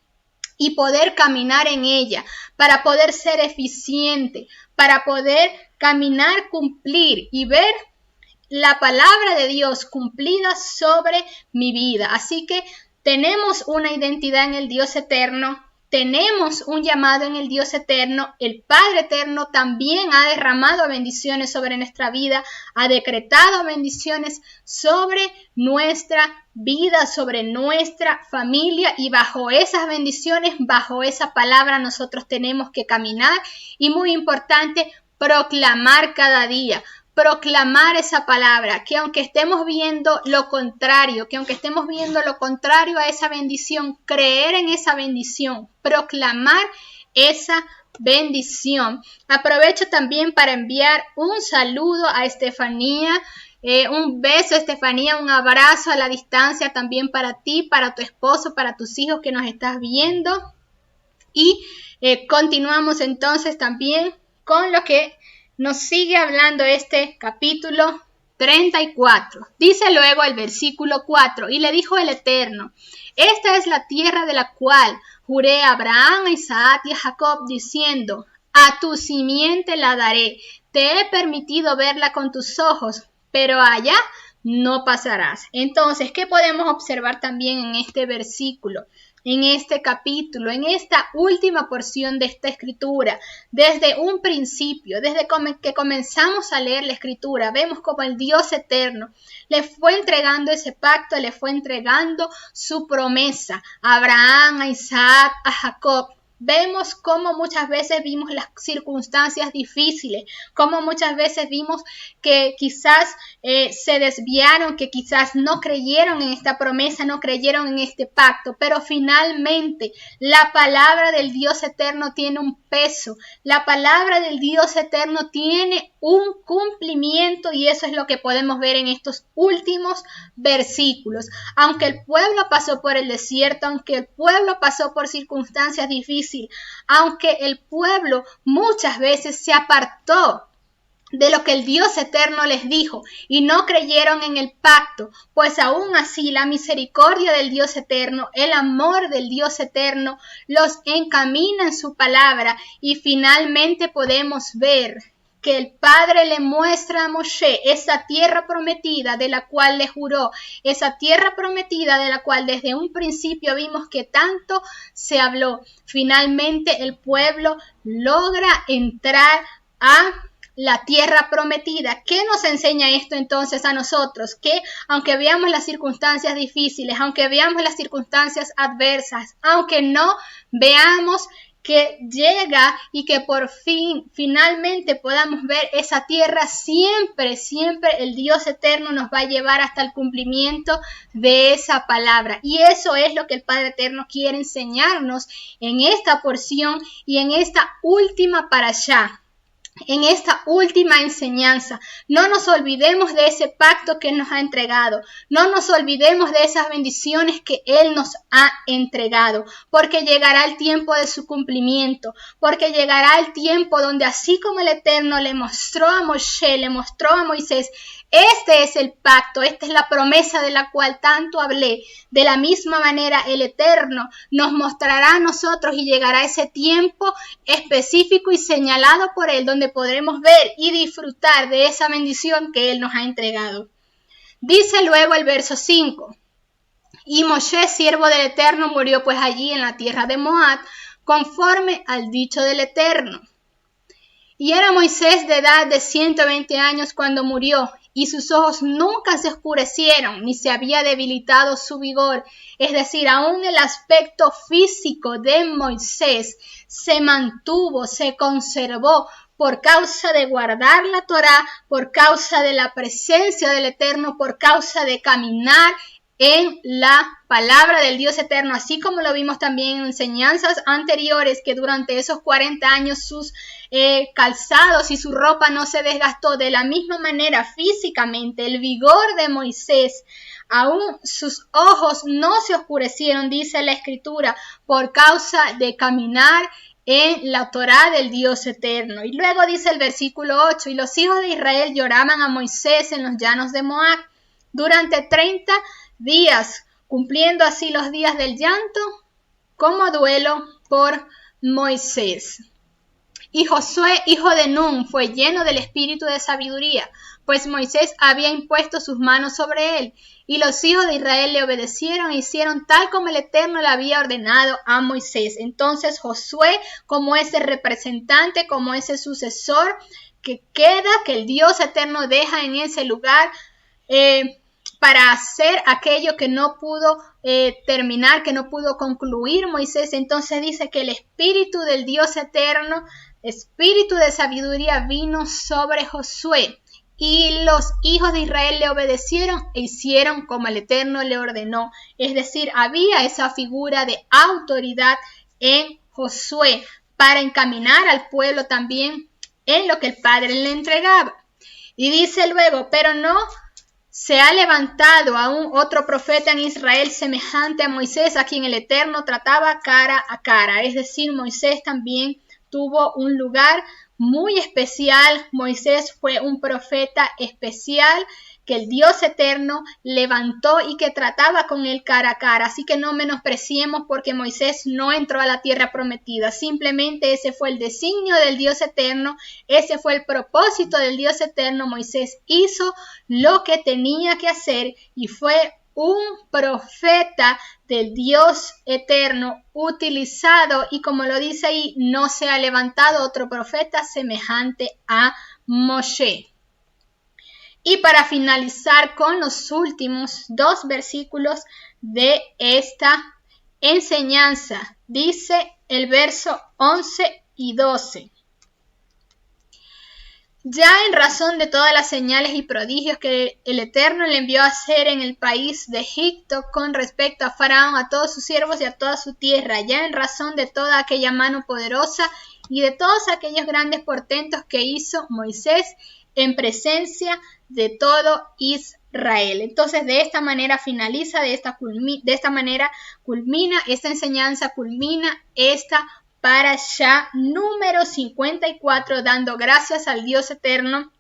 Y poder caminar en ella, para poder ser eficiente, para poder caminar, cumplir y ver la palabra de Dios cumplida sobre mi vida. Así que tenemos una identidad en el Dios eterno. Tenemos un llamado en el Dios eterno. El Padre eterno también ha derramado bendiciones sobre nuestra vida, ha decretado bendiciones sobre nuestra vida, sobre nuestra familia, y bajo esas bendiciones, bajo esa palabra nosotros tenemos que caminar y, muy importante, proclamar cada día. Proclamar esa palabra, que aunque estemos viendo lo contrario, a esa bendición, creer en esa bendición, proclamar esa bendición. Aprovecho también para enviar un saludo a Estefanía, un beso Estefanía, un abrazo a la distancia también para ti, para tu esposo, para tus hijos que nos estás viendo. Y continuamos entonces también con lo que nos sigue hablando este capítulo 34. Dice luego el versículo 4, y le dijo el Eterno, esta es la tierra de la cual juré a Abraham, a Isaac y a Jacob, diciendo, a tu simiente la daré, te he permitido verla con tus ojos, pero allá no pasarás. Entonces, ¿qué podemos observar también en este versículo? En este capítulo, en esta última porción de esta escritura, desde un principio, desde que comenzamos a leer la escritura, vemos como el Dios eterno le fue entregando ese pacto, le fue entregando su promesa a Abraham, a Isaac, a Jacob. Vemos cómo muchas veces vimos las circunstancias difíciles, cómo muchas veces vimos que quizás se desviaron, que quizás no creyeron en esta promesa, no creyeron en este pacto, pero finalmente la palabra del Dios eterno tiene un peso, la palabra del Dios eterno tiene un cumplimiento y eso es lo que podemos ver en estos últimos versículos. Aunque el pueblo pasó por el desierto, aunque el pueblo pasó por circunstancias difíciles, aunque el pueblo muchas veces se apartó de lo que el Dios eterno les dijo y no creyeron en el pacto, pues aún así la misericordia del Dios eterno, el amor del Dios eterno los encamina en su palabra y finalmente podemos ver que el Padre le muestra a Moshe esa tierra prometida de la cual le juró, esa tierra prometida de la cual desde un principio vimos que tanto se habló. Finalmente el pueblo logra entrar a la tierra prometida. ¿Qué nos enseña esto entonces a nosotros? Que aunque veamos las circunstancias difíciles, aunque veamos las circunstancias adversas, aunque no veamos que llega y que por fin, finalmente podamos ver esa tierra, siempre el Dios eterno nos va a llevar hasta el cumplimiento de esa palabra. Y eso es lo que el Padre eterno quiere enseñarnos en esta porción y en esta última parashá. En esta última enseñanza, no nos olvidemos de ese pacto que Él nos ha entregado, no nos olvidemos de esas bendiciones que Él nos ha entregado, porque llegará el tiempo de su cumplimiento, porque llegará el tiempo donde así como el Eterno le mostró a Moshe, le mostró a Moisés, este es el pacto, esta es la promesa de la cual tanto hablé. De la misma manera, el Eterno nos mostrará a nosotros y llegará ese tiempo específico y señalado por Él, donde podremos ver y disfrutar de esa bendición que Él nos ha entregado. Dice luego el verso 5, y Moshe, siervo del Eterno, murió pues allí en la tierra de Moab, conforme al dicho del Eterno. Y era Moisés de edad de 120 años cuando murió, y sus ojos nunca se oscurecieron, ni se había debilitado su vigor. Es decir, aún el aspecto físico de Moisés se mantuvo, se conservó por causa de guardar la Torá, por causa de la presencia del Eterno, por causa de caminar en la palabra del Dios eterno, así como lo vimos también en enseñanzas anteriores, que durante esos 40 años sus calzados y su ropa no se desgastó. De la misma manera, físicamente, el vigor de Moisés, aún sus ojos no se oscurecieron, dice la Escritura, por causa de caminar en la Torá del Dios eterno. Y luego dice el versículo 8, y los hijos de Israel lloraban a Moisés en los llanos de Moab durante 30 días, cumpliendo así los días del llanto como duelo por Moisés. Y Josué, hijo de Nun, fue lleno del espíritu de sabiduría, pues Moisés había impuesto sus manos sobre él, y los hijos de Israel le obedecieron e hicieron tal como el Eterno le había ordenado a Moisés. Entonces Josué, como ese representante, como ese sucesor que queda, que el Dios Eterno deja en ese lugar, para hacer aquello que no pudo terminar, que no pudo concluir Moisés. Entonces dice que el espíritu del Dios eterno, espíritu de sabiduría, vino sobre Josué, y los hijos de Israel le obedecieron e hicieron como el Eterno le ordenó. Es decir, había esa figura de autoridad en Josué para encaminar al pueblo también en lo que el Padre le entregaba. Y dice luego, pero no se ha levantado aún otro profeta en Israel semejante a Moisés, a quien el Eterno trataba cara a cara. Es decir, Moisés también tuvo un lugar muy especial. Moisés fue un profeta especial que el Dios eterno levantó y que trataba con él cara a cara. Así que no menospreciemos porque Moisés no entró a la tierra prometida. Simplemente ese fue el designio del Dios eterno, ese fue el propósito del Dios eterno. Moisés hizo lo que tenía que hacer y fue un profeta del Dios eterno utilizado, y como lo dice ahí, no se ha levantado otro profeta semejante a Moshe. Y para finalizar con los últimos 2 versículos de esta enseñanza, dice el verso 11 y 12. Ya en razón de todas las señales y prodigios que el Eterno le envió a hacer en el país de Egipto con respecto a Faraón, a todos sus siervos y a toda su tierra, ya en razón de toda aquella mano poderosa y de todos aquellos grandes portentos que hizo Moisés en presencia de todo Israel. Entonces, de esta manera finaliza, de esta manera culmina esta enseñanza, culmina esta Parashá número 54, dando gracias al Dios eterno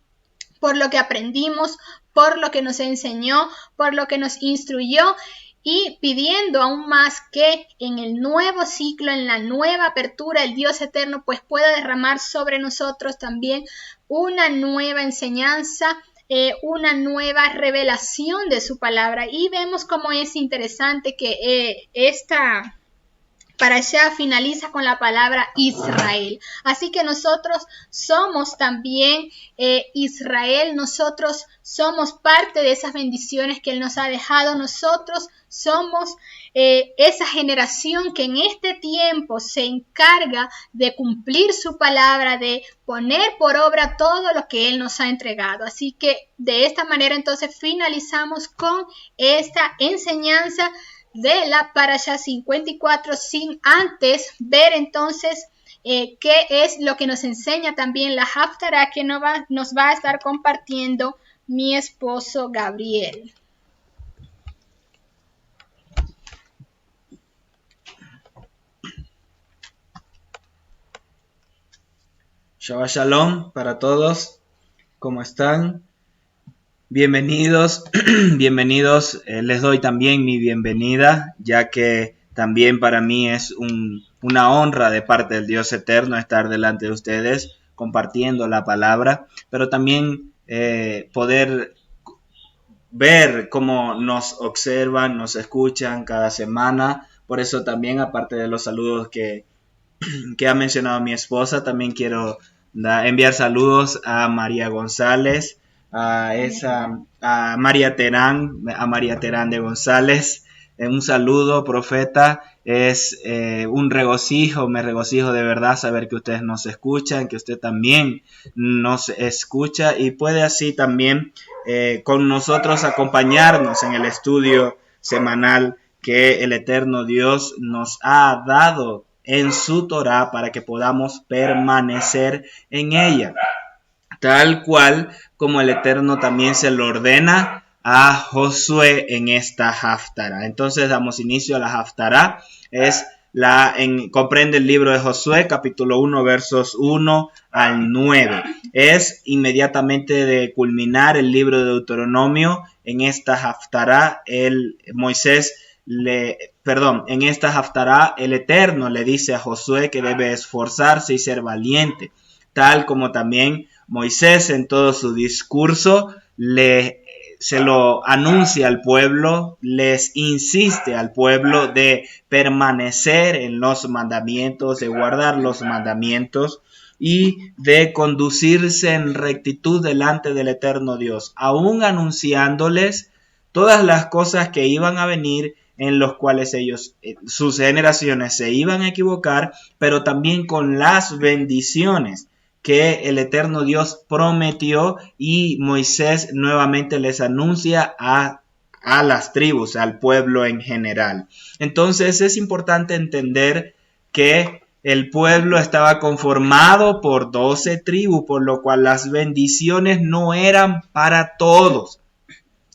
por lo que aprendimos, por lo que nos enseñó, por lo que nos instruyó, y pidiendo aún más que en el nuevo ciclo, en la nueva apertura, el Dios eterno pues pueda derramar sobre nosotros también una nueva enseñanza, una nueva revelación de su palabra. Y vemos cómo es interesante que esta Parashá finaliza con la palabra Israel. Así que nosotros somos también Israel, nosotros somos parte de esas bendiciones que Él nos ha dejado, nosotros somos esa generación que en este tiempo se encarga de cumplir su palabra, de poner por obra todo lo que Él nos ha entregado. Así que de esta manera entonces finalizamos con esta enseñanza de la Parashá 54, sin antes ver entonces qué es lo que nos enseña también la Haftará que nos va a estar compartiendo mi esposo Gabriel. Shabbat Shalom para todos, ¿cómo están? Bienvenidos, bienvenidos, les doy también mi bienvenida, ya que también para mí es una honra de parte del Dios Eterno estar delante de ustedes compartiendo la palabra, pero también poder ver cómo nos observan, nos escuchan cada semana. Por eso también, aparte de los saludos que ha mencionado mi esposa, también quiero enviar saludos a María González, a María Terán de González. Un saludo, profeta. Es un regocijo, me regocijo de verdad saber que ustedes nos escuchan, que usted también nos escucha y puede así también con nosotros acompañarnos en el estudio semanal que el eterno Dios nos ha dado en su Torá para que podamos permanecer en ella, tal cual como el Eterno también se lo ordena a Josué en esta Haftará. Entonces damos inicio a la Haftará. Comprende el libro de Josué, capítulo 1, versos 1 al 9. Es inmediatamente de culminar el libro de Deuteronomio. En esta Haftará, en esta Haftará, el Eterno le dice a Josué que debe esforzarse y ser valiente, tal como también Moisés en todo su discurso se lo anuncia al pueblo, les insiste al pueblo de permanecer en los mandamientos, de guardar los mandamientos y de conducirse en rectitud delante del eterno Dios, aún anunciándoles todas las cosas que iban a venir, en los cuales sus generaciones se iban a equivocar, pero también con las bendiciones que el eterno Dios prometió, y Moisés nuevamente les anuncia a las tribus, al pueblo en general. Entonces es importante entender que el pueblo estaba conformado por 12 tribus, por lo cual las bendiciones no eran para todos.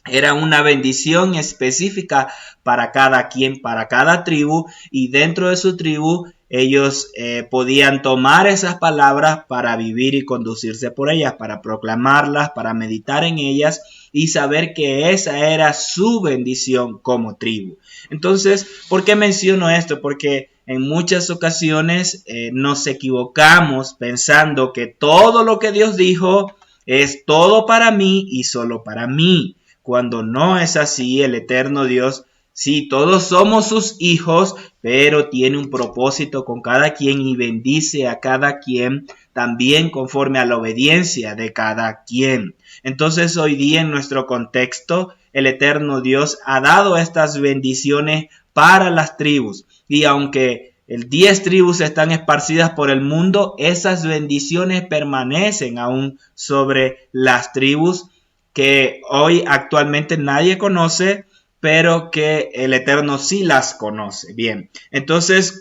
Era una bendición específica para cada quien, para cada tribu, y dentro de su tribu ellos podían tomar esas palabras para vivir y conducirse por ellas, para proclamarlas, para meditar en ellas y saber que esa era su bendición como tribu. Entonces, ¿por qué menciono esto? Porque en muchas ocasiones nos equivocamos pensando que todo lo que Dios dijo es todo para mí y solo para mí. Cuando no es así, el eterno Dios, sí, todos somos sus hijos, pero tiene un propósito con cada quien y bendice a cada quien también conforme a la obediencia de cada quien. Entonces, hoy día en nuestro contexto, el eterno Dios ha dado estas bendiciones para las tribus. Y aunque 10 tribus están esparcidas por el mundo, esas bendiciones permanecen aún sobre las tribus que hoy actualmente nadie conoce, pero que el Eterno sí las conoce. Bien, entonces,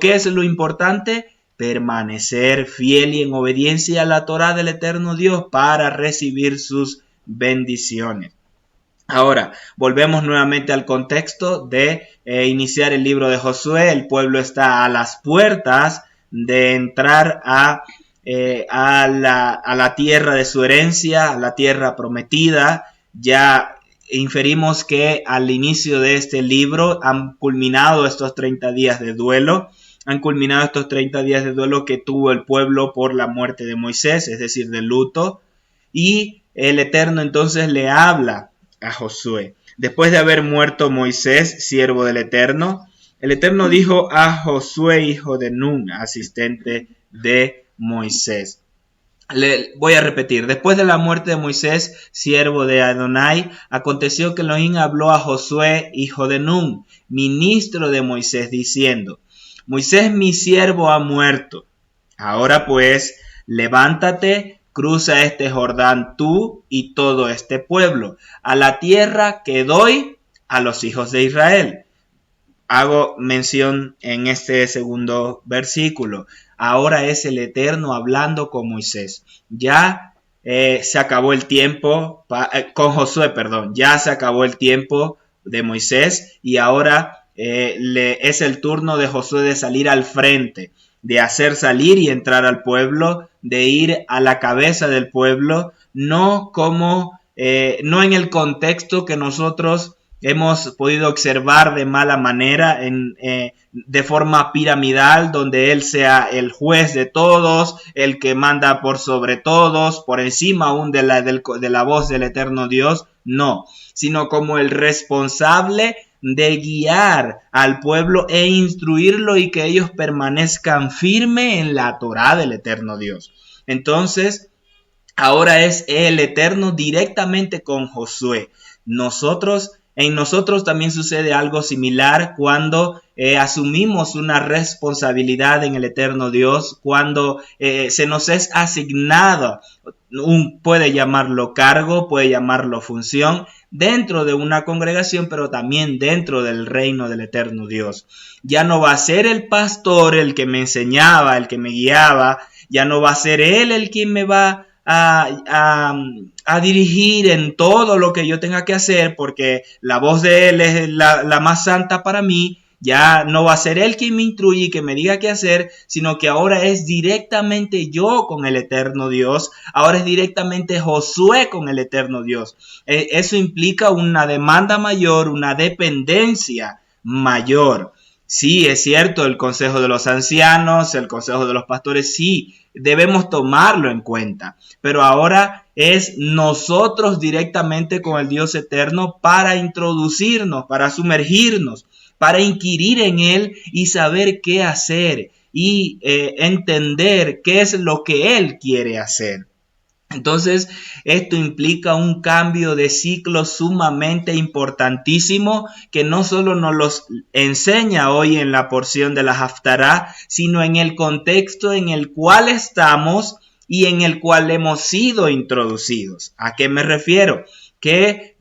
¿qué es lo importante? Permanecer fiel y en obediencia a la Torá del Eterno Dios para recibir sus bendiciones. Ahora, volvemos nuevamente al contexto de iniciar el libro de Josué. El pueblo está a las puertas de entrar a la tierra de su herencia, a la tierra prometida. Ya inferimos que al inicio de este libro han culminado estos 30 días de duelo. Han culminado estos 30 días de duelo que tuvo el pueblo por la muerte de Moisés, es decir, de luto. Y el Eterno entonces le habla a Josué. Después de haber muerto Moisés, siervo del Eterno, el Eterno dijo a Josué, hijo de Nun, asistente de Moisés. Voy a repetir. Después de la muerte de Moisés, siervo de Adonai, aconteció que Elohim habló a Josué, hijo de Nun, ministro de Moisés, diciendo: Moisés, mi siervo, ha muerto. Ahora pues, levántate, cruza este Jordán tú y todo este pueblo, a la tierra que doy a los hijos de Israel. Hago mención en este segundo versículo. Ahora es el Eterno hablando con Moisés. Ya se acabó el tiempo, con Josué, perdón. Ya se acabó el tiempo de Moisés y ahora es el turno de Josué de salir al frente, de hacer salir y entrar al pueblo, de ir a la cabeza del pueblo, no en el contexto que nosotros hemos podido observar de mala manera, de forma piramidal, donde él sea el juez de todos, el que manda por sobre todos, por encima aún de la voz del eterno Dios, no, sino como el responsable de guiar al pueblo e instruirlo y que ellos permanezcan firmes en la Torá del eterno Dios. Entonces, ahora es el Eterno directamente con Josué. En nosotros también sucede algo similar cuando asumimos una responsabilidad en el eterno Dios, cuando se nos es asignado, puede llamarlo cargo, puede llamarlo función, dentro de una congregación, pero también dentro del reino del eterno Dios. Ya no va a ser el pastor el que me enseñaba, el que me guiaba, ya no va a ser él el quien me va a dirigir en todo lo que yo tenga que hacer, porque la voz de él es la más santa para mí. Ya no va a ser él quien me instruye y que me diga qué hacer, sino que ahora es directamente yo con el eterno Dios. Ahora es directamente Josué con el eterno Dios. Eso implica una demanda mayor, una dependencia mayor. Sí, es cierto, el consejo de los ancianos, el consejo de los pastores, sí, debemos tomarlo en cuenta. Pero ahora es nosotros directamente con el Dios eterno para introducirnos, para sumergirnos, para inquirir en Él y saber qué hacer y entender qué es lo que Él quiere hacer. Entonces, esto implica un cambio de ciclo sumamente importantísimo que no solo nos los enseña hoy en la porción de la Haftará, sino en el contexto en el cual estamos y en el cual hemos sido introducidos. ¿A qué me refiero? Que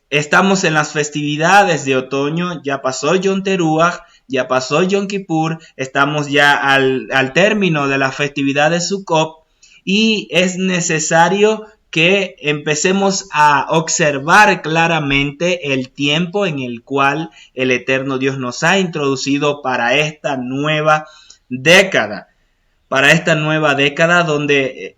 estamos en las festividades de otoño, ya pasó Yom Teruah, ya pasó Yom Kippur, estamos ya al término de la festividad de Sukkot, y es necesario que empecemos a observar claramente el tiempo en el cual el eterno Dios nos ha introducido para esta nueva década. Para esta nueva década donde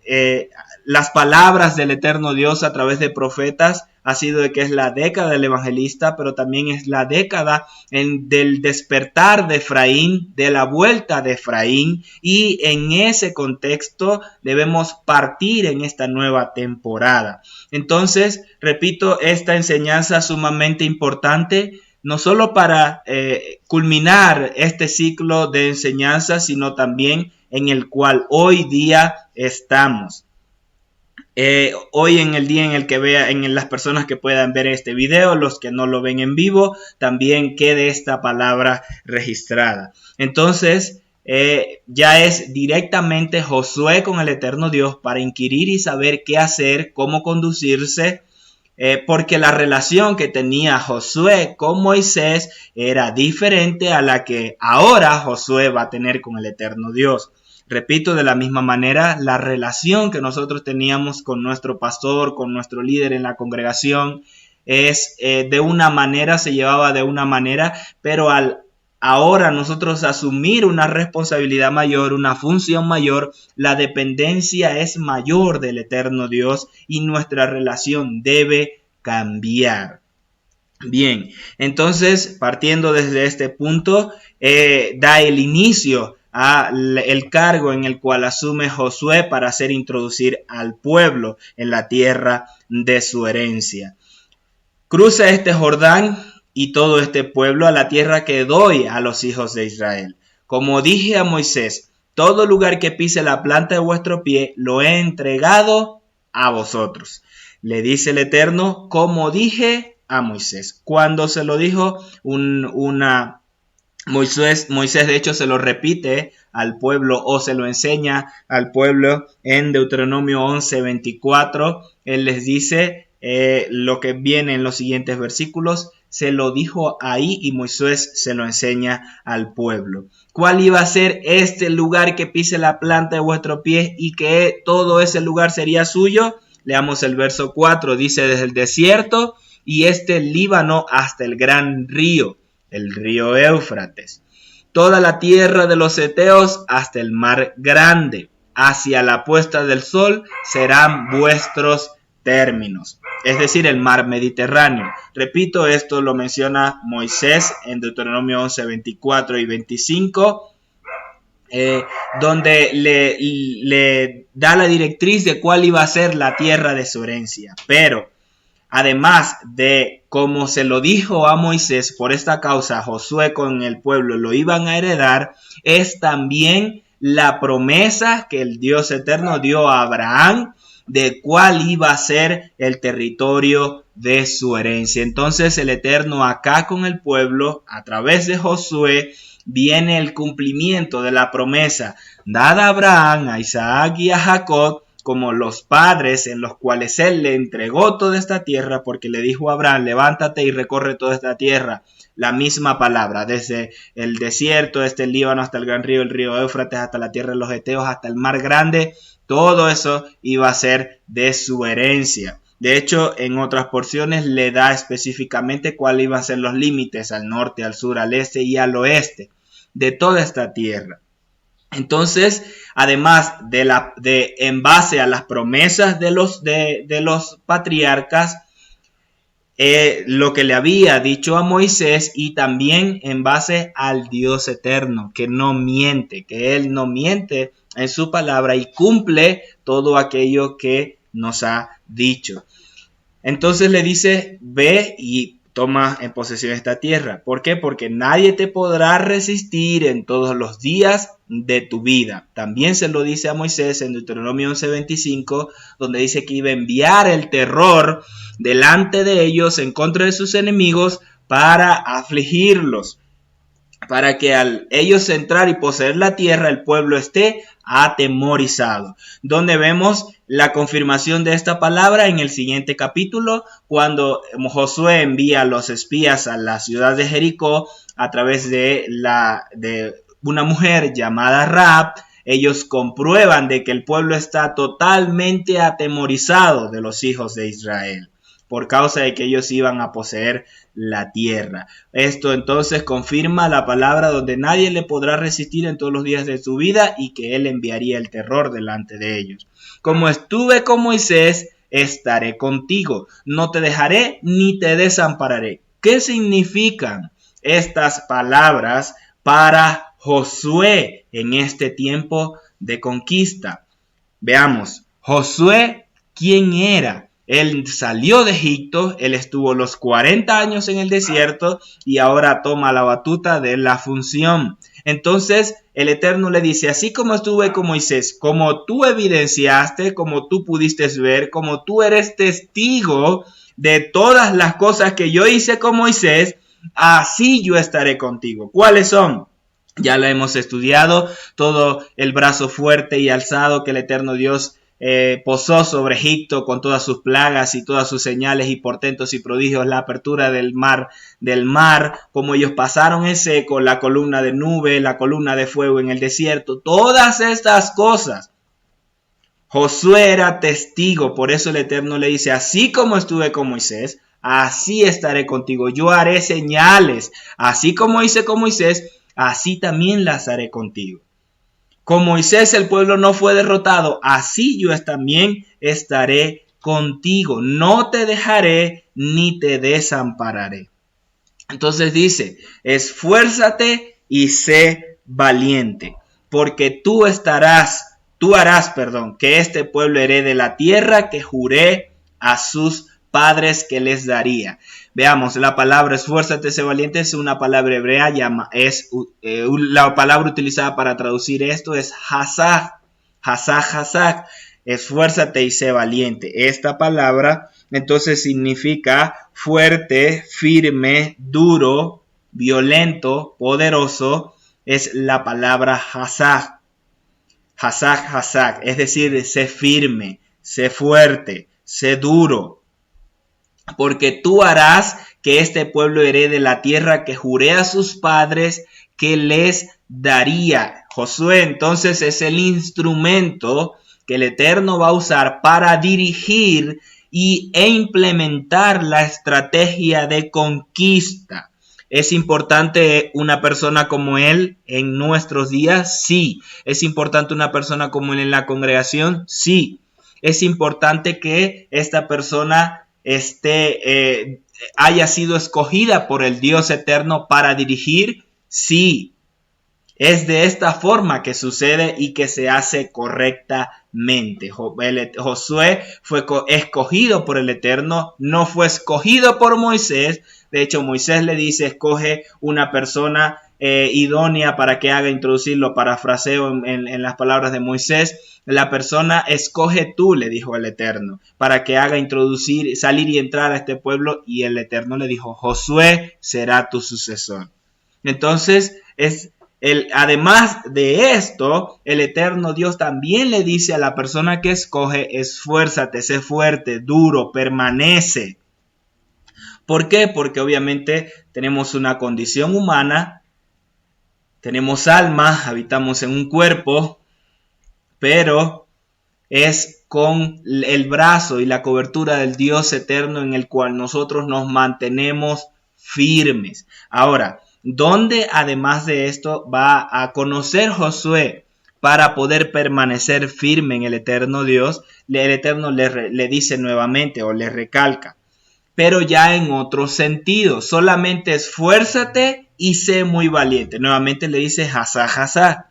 las palabras del eterno Dios a través de profetas ha sido de que es la década del evangelista, pero también es la década del despertar de Efraín, de la vuelta de Efraín, y en ese contexto debemos partir en esta nueva temporada. Entonces, repito, esta enseñanza sumamente importante, no solo para culminar este ciclo de enseñanza, sino también en el cual hoy día estamos. Hoy en el día en el que en las personas que puedan ver este video, los que no lo ven en vivo, también quede esta palabra registrada. Entonces, ya es directamente Josué con el eterno Dios para inquirir y saber qué hacer, cómo conducirse, porque la relación que tenía Josué con Moisés era diferente a la que ahora Josué va a tener con el eterno Dios. Repito, de la misma manera, la relación que nosotros teníamos con nuestro pastor, con nuestro líder en la congregación, es de una manera, se llevaba de una manera, pero al ahora nosotros asumir una responsabilidad mayor, una función mayor, la dependencia es mayor del eterno Dios y nuestra relación debe cambiar. Bien, entonces partiendo desde este punto, da el inicio el cargo en el cual asume Josué para hacer introducir al pueblo en la tierra de su herencia. Cruza este Jordán y todo este pueblo a la tierra que doy a los hijos de Israel. Como dije a Moisés, todo lugar que pise la planta de vuestro pie lo he entregado a vosotros. Le dice el Eterno, como dije a Moisés. Cuando se lo dijo Moisés de hecho se lo repite al pueblo o se lo enseña al pueblo en Deuteronomio 11:24. Él les dice lo que viene en los siguientes versículos. Se lo dijo ahí y Moisés se lo enseña al pueblo. ¿Cuál iba a ser este lugar que pise la planta de vuestro pie y que todo ese lugar sería suyo? Leamos el verso 4. Dice, desde el desierto y el Líbano hasta el gran río, el río Éufrates, toda la tierra de los heteos hasta el mar grande, hacia la puesta del sol serán vuestros términos, es decir, el mar Mediterráneo. Repito, esto lo menciona Moisés en Deuteronomio 11:24 y 25, donde le da la directriz de cuál iba a ser la tierra de su herencia. Pero además de como se lo dijo a Moisés, por esta causa Josué con el pueblo lo iban a heredar, es también la promesa que el Dios eterno dio a Abraham de cuál iba a ser el territorio de su herencia. Entonces el Eterno acá con el pueblo, a través de Josué, viene el cumplimiento de la promesa dada a Abraham, a Isaac y a Jacob, como los padres en los cuales él le entregó toda esta tierra, porque le dijo a Abraham, levántate y recorre toda esta tierra. La misma palabra, desde el desierto, el Líbano hasta el gran río, el río Éufrates, hasta la tierra de los heteos, hasta el mar grande, todo eso iba a ser de su herencia. De hecho, en otras porciones le da específicamente cuáles iban a ser los límites al norte, al sur, al este y al oeste de toda esta tierra. Entonces, además en base a las promesas de los patriarcas, lo que le había dicho a Moisés, y también en base al Dios eterno, que no miente, que Él no miente en su palabra y cumple todo aquello que nos ha dicho. Entonces le dice, ve y toma en posesión esta tierra. ¿Por qué? Porque nadie te podrá resistir en todos los días de tu vida. También se lo dice a Moisés en Deuteronomio 11:25, donde dice que iba a enviar el terror delante de ellos en contra de sus enemigos para afligirlos, para que al ellos entrar y poseer la tierra, el pueblo esté atemorizado. Donde vemos la confirmación de esta palabra en el siguiente capítulo, cuando Josué envía a los espías a la ciudad de Jericó a través de una mujer llamada Rahab. ellos comprueban de que el pueblo está totalmente atemorizado de los hijos de Israel, por causa de que ellos iban a poseer la tierra. Esto entonces confirma la palabra donde nadie le podrá resistir en todos los días de su vida y que él enviaría el terror delante de ellos. Como estuve con Moisés, estaré contigo. No te dejaré ni te desampararé. ¿Qué significan estas palabras para Josué en este tiempo de conquista? Veamos, Josué, ¿quién era? Él salió de Egipto, él estuvo los 40 años en el desierto y ahora toma la batuta de la función. Entonces el Eterno le dice, así como estuve con Moisés, como tú evidenciaste, como tú pudiste ver, como tú eres testigo de todas las cosas que yo hice con Moisés, así yo estaré contigo. ¿Cuáles son? Ya lo hemos estudiado, todo el brazo fuerte y alzado que el Eterno Dios posó sobre Egipto con todas sus plagas y todas sus señales y portentos y prodigios, la apertura del mar, como ellos pasaron en seco, la columna de nube, la columna de fuego en el desierto, todas estas cosas. Josué era testigo, por eso el Eterno le dice, así como estuve con Moisés, así estaré contigo, yo haré señales, así como hice con Moisés, así también las haré contigo. Con Moisés el pueblo no fue derrotado, así yo también estaré contigo. No te dejaré ni te desampararé. Entonces dice, esfuérzate y sé valiente, porque tú harás, que este pueblo herede la tierra que juré a sus padres que les daría. Veamos, la palabra esfuérzate, sé valiente es una palabra hebrea, la palabra utilizada para traducir esto es hazak, esfuérzate y sé valiente. Esta palabra entonces significa fuerte, firme, duro, violento, poderoso, es la palabra hazak, es decir, sé firme, sé fuerte, sé duro. Porque tú harás que este pueblo herede la tierra que juré a sus padres que les daría. Josué entonces es el instrumento que el Eterno va a usar para dirigir e implementar la estrategia de conquista. ¿Es importante una persona como él en nuestros días? Sí. ¿Es importante una persona como él en la congregación? Sí. ¿Es importante que esta persona haya sido escogida por el Dios eterno para dirigir? Sí. Es de esta forma que sucede y que se hace correctamente. Josué fue escogido por el Eterno, no fue escogido por Moisés. De hecho, Moisés le dice, escoge una persona idónea para que haga introducirlo, parafraseo en las palabras de Moisés. La persona escoge tú, le dijo el Eterno, para que haga introducir, salir y entrar a este pueblo. Y el Eterno le dijo, Josué será tu sucesor. Entonces, además de esto, el Eterno Dios también le dice a la persona que escoge, esfuérzate, sé fuerte, duro, permanece. ¿Por qué? Porque obviamente tenemos una condición humana, tenemos alma, habitamos en un cuerpo, pero es con el brazo y la cobertura del Dios eterno en el cual nosotros nos mantenemos firmes. Ahora, ¿dónde además de esto va a conocer Josué para poder permanecer firme en el eterno Dios? El Eterno le dice nuevamente o le recalca, pero ya en otro sentido, solamente esfuérzate y sé muy valiente. Nuevamente le dice hazá,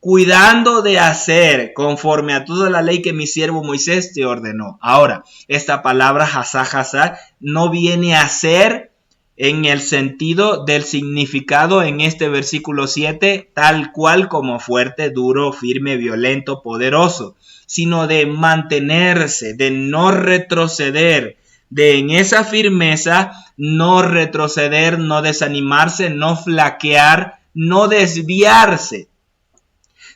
cuidando de hacer conforme a toda la ley que mi siervo Moisés te ordenó. Ahora, esta palabra hazá no viene a ser en el sentido del significado en este versículo 7, tal cual como fuerte, duro, firme, violento, poderoso, sino de mantenerse, de no retroceder, de en esa firmeza no retroceder, no desanimarse, no flaquear, no desviarse,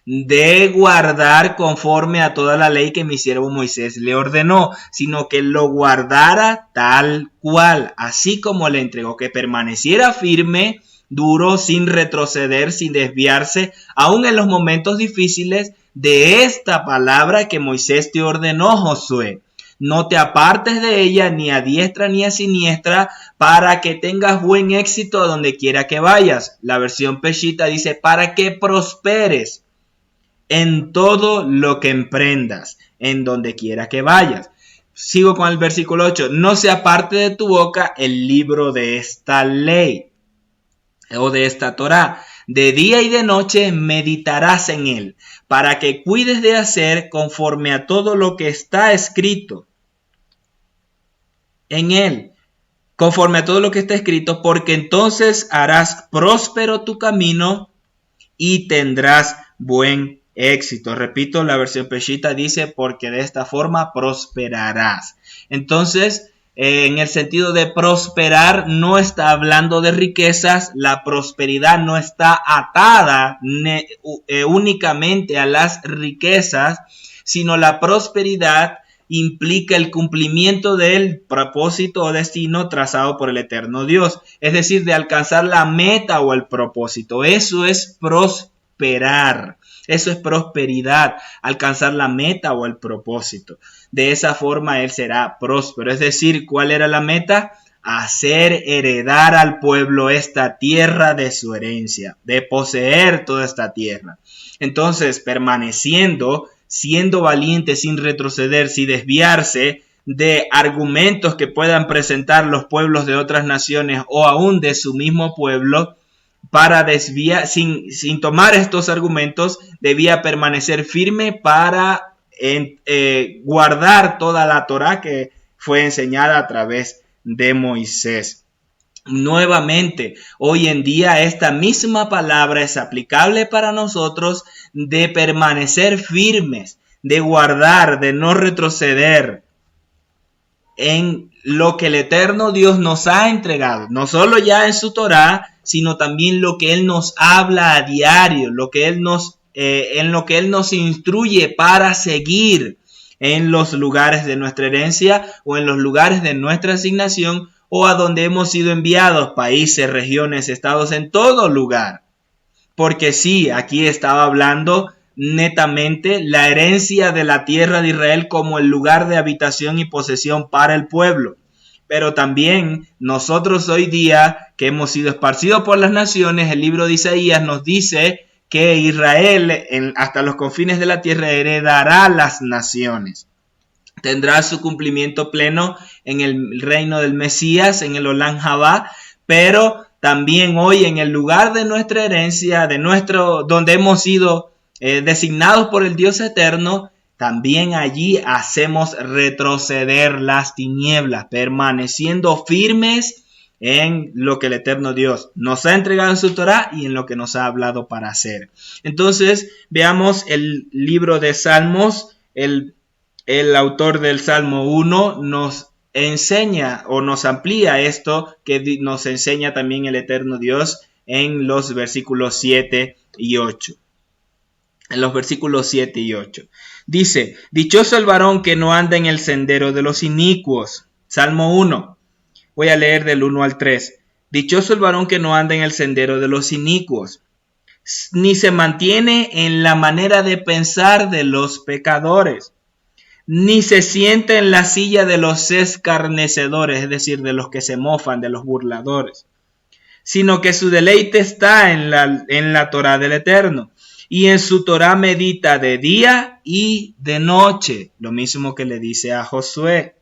de guardar conforme a toda la ley que mi siervo Moisés le ordenó, sino que lo guardara tal cual, así como le entregó, que permaneciera firme duro, sin retroceder, sin desviarse, aún en los momentos difíciles de esta palabra que Moisés te ordenó, Josué. No te apartes de ella ni a diestra ni a siniestra para que tengas buen éxito a donde quiera que vayas. La versión Peshitta dice para que prosperes en todo lo que emprendas, en donde quiera que vayas. Sigo con el versículo 8. No se aparte de tu boca el libro de esta ley o de esta Torá. De día y de noche meditarás en él, para que cuides de hacer conforme a todo lo que está escrito en él, conforme a todo lo que está escrito, porque entonces harás próspero tu camino y tendrás buen éxito. Repito, la versión Peshitta dice, porque de esta forma prosperarás. Entonces, en el sentido de prosperar, no está hablando de riquezas. La prosperidad no está atada únicamente a las riquezas, sino la prosperidad implica el cumplimiento del propósito o destino trazado por el eterno Dios, es decir, de alcanzar la meta o el propósito. Eso es prosperar, eso es prosperidad, alcanzar la meta o el propósito. De esa forma él será próspero, es decir, ¿cuál era la meta? Hacer heredar al pueblo esta tierra de su herencia, de poseer toda esta tierra. Entonces, permaneciendo, siendo valiente sin retroceder, sin desviarse de argumentos que puedan presentar los pueblos de otras naciones o aún de su mismo pueblo, para desviar, sin tomar estos argumentos, debía permanecer firme para guardar toda la Torá que fue enseñada a través de Moisés. Nuevamente, hoy en día esta misma palabra es aplicable para nosotros, de permanecer firmes, de guardar, de no retroceder en lo que el eterno Dios nos ha entregado, no solo ya en su Torá, sino también lo que Él nos habla a diario, lo que Él en lo que Él nos instruye para seguir en los lugares de nuestra herencia o en los lugares de nuestra asignación, o a donde hemos sido enviados, países, regiones, estados, en todo lugar. Porque sí, aquí estaba hablando netamente la herencia de la tierra de Israel como el lugar de habitación y posesión para el pueblo. Pero también nosotros hoy día, que hemos sido esparcidos por las naciones, el libro de Isaías nos dice que Israel, hasta los confines de la tierra, heredará las naciones. Tendrá su cumplimiento pleno en el reino del Mesías, en el Olam Jabá, pero también hoy en el lugar de nuestra herencia, donde hemos sido designados por el Dios eterno, también allí hacemos retroceder las tinieblas, permaneciendo firmes en lo que el eterno Dios nos ha entregado en su Torá y en lo que nos ha hablado para hacer. Entonces, veamos el libro de Salmos. El autor del Salmo 1 nos enseña o nos amplía esto que nos enseña también el eterno Dios en los versículos 7 y 8. En los versículos 7 y 8. Dice, dichoso el varón que no anda en el sendero de los inicuos. Salmo 1. Voy a leer del 1 al 3. Dichoso el varón que no anda en el sendero de los inicuos, ni se mantiene en la manera de pensar de los pecadores, ni se sienta en la silla de los escarnecedores, es decir, de los que se mofan, de los burladores, sino que su deleite está en la Torá del Eterno, y en su Torá medita de día y de noche, lo mismo que le dice a Josué.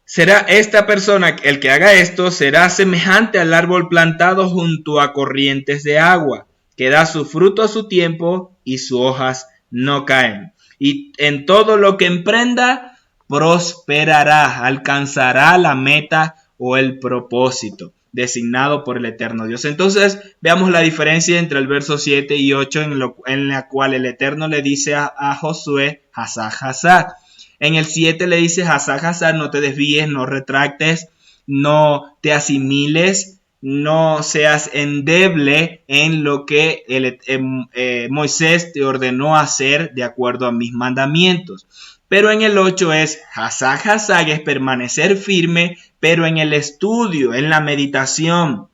Será esta persona, el que haga esto, será semejante al árbol plantado junto a corrientes de agua, que da su fruto a su tiempo y sus hojas no caen. Y en todo lo que emprenda, prosperará, alcanzará la meta o el propósito designado por el eterno Dios. Entonces, veamos la diferencia entre el verso 7 y 8 en la cual el eterno le dice a Josué, Hasá, Hasá. En el 7 le dice, Hasá, Hasá, no te desvíes, no retractes, no te asimiles, no seas endeble en lo que Moisés te ordenó hacer de acuerdo a mis mandamientos. Pero en el 8 es Hasá, Hasá, es permanecer firme, pero en el estudio, en la meditación,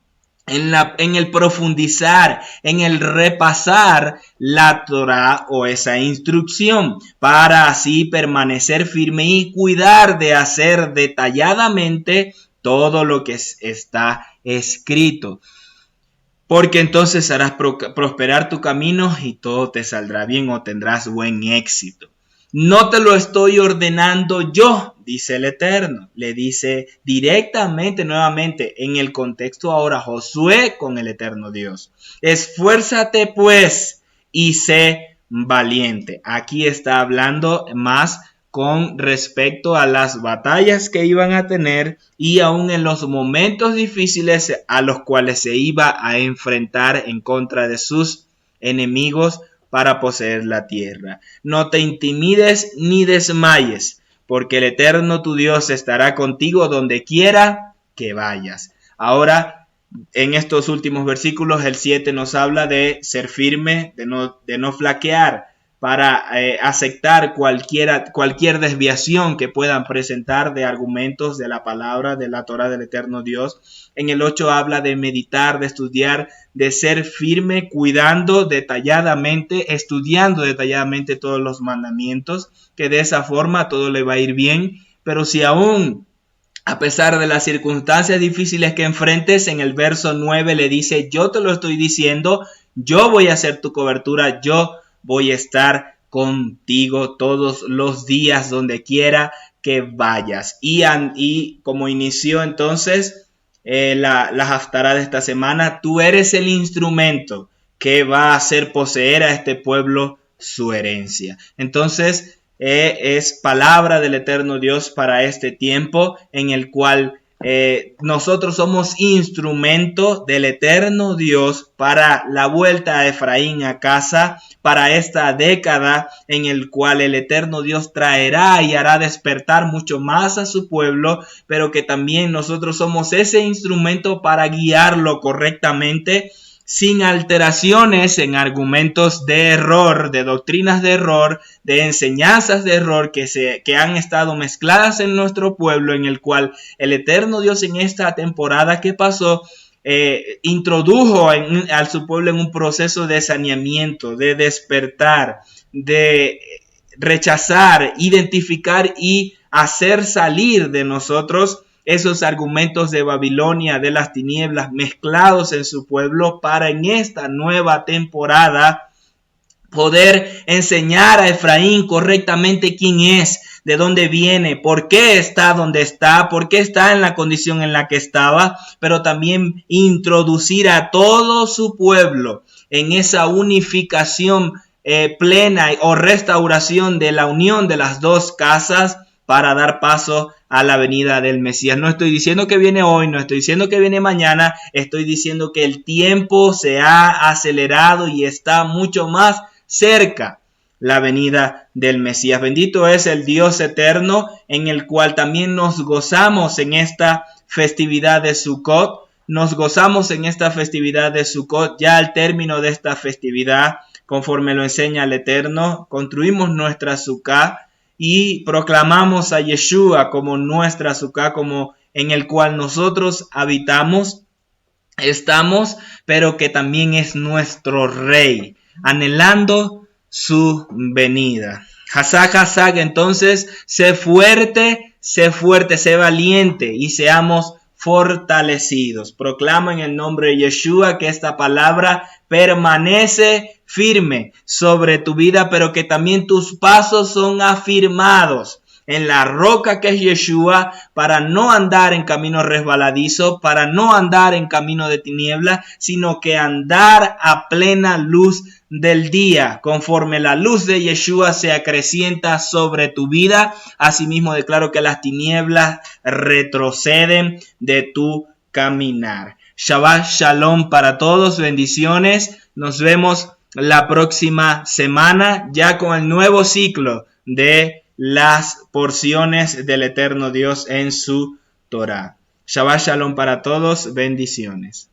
en el profundizar, en el repasar la Torá o esa instrucción, para así permanecer firme y cuidar de hacer detalladamente todo lo que está escrito. Porque entonces harás prosperar tu camino y todo te saldrá bien o tendrás buen éxito. No te lo estoy ordenando yo, dice el Eterno. Le dice directamente, nuevamente, en el contexto ahora Josué con el Eterno Dios. Esfuérzate pues y sé valiente. Aquí está hablando más con respecto a las batallas que iban a tener y aún en los momentos difíciles a los cuales se iba a enfrentar en contra de sus enemigos para poseer la tierra. No te intimides ni desmayes, porque el Eterno tu Dios estará contigo donde quiera que vayas. Ahora, en estos últimos versículos, el 7 nos habla de ser firme, de no flaquear, para aceptar cualquier desviación que puedan presentar de argumentos de la palabra de la Torá del Eterno Dios. En el 8 habla de meditar, de estudiar, de ser firme, cuidando detalladamente, estudiando detalladamente todos los mandamientos, que de esa forma todo le va a ir bien. Pero si aún, a pesar de las circunstancias difíciles que enfrentes, en el verso 9 le dice, yo te lo estoy diciendo, yo voy a ser tu cobertura, yo voy a estar contigo todos los días donde quiera que vayas. Y como inició entonces la haftará de esta semana, tú eres el instrumento que va a hacer poseer a este pueblo su herencia. Entonces es palabra del Eterno Dios para este tiempo en el cual nosotros somos instrumento del Eterno Dios para la vuelta de Efraín a casa, para esta década en el cual el Eterno Dios traerá y hará despertar mucho más a su pueblo, pero que también nosotros somos ese instrumento para guiarlo correctamente, sin alteraciones en argumentos de error, de doctrinas de error, de enseñanzas de error que han estado mezcladas en nuestro pueblo, en el cual el Eterno Dios en esta temporada que pasó introdujo a su pueblo en un proceso de saneamiento, de despertar, de rechazar, identificar y hacer salir de nosotros esos argumentos de Babilonia, de las tinieblas mezclados en su pueblo, para en esta nueva temporada poder enseñar a Efraín correctamente quién es, de dónde viene, por qué está donde está, por qué está en la condición en la que estaba, pero también introducir a todo su pueblo en esa unificación plena o restauración de la unión de las dos casas para dar paso a la venida del Mesías. No estoy diciendo que viene hoy, no estoy diciendo que viene mañana, estoy diciendo que el tiempo se ha acelerado y está mucho más cerca la venida del Mesías. Bendito es el Dios eterno, en el cual también nos gozamos en esta festividad de Sukkot. Nos gozamos en esta festividad de Sukkot. Ya al término de esta festividad, conforme lo enseña el Eterno, construimos nuestra Sukkah y proclamamos a Yeshua como nuestra Sukkah, como en el cual nosotros habitamos, estamos, pero que también es nuestro Rey, anhelando su venida. Hazak, Hazak, entonces, sé fuerte, sé valiente y seamos fortalecidos. Proclama en el nombre de Yeshua que esta palabra permanece firme sobre tu vida, pero que también tus pasos son afirmados en la roca que es Yeshua, para no andar en camino resbaladizo, para no andar en camino de tiniebla, sino que andar a plena luz del día. Conforme la luz de Yeshua se acrecienta sobre tu vida, asimismo declaro que las tinieblas retroceden de tu caminar. Shabbat Shalom para todos, bendiciones. Nos vemos la próxima semana ya con el nuevo ciclo de las porciones del Eterno Dios en su Torah. Shabbat Shalom para todos, bendiciones.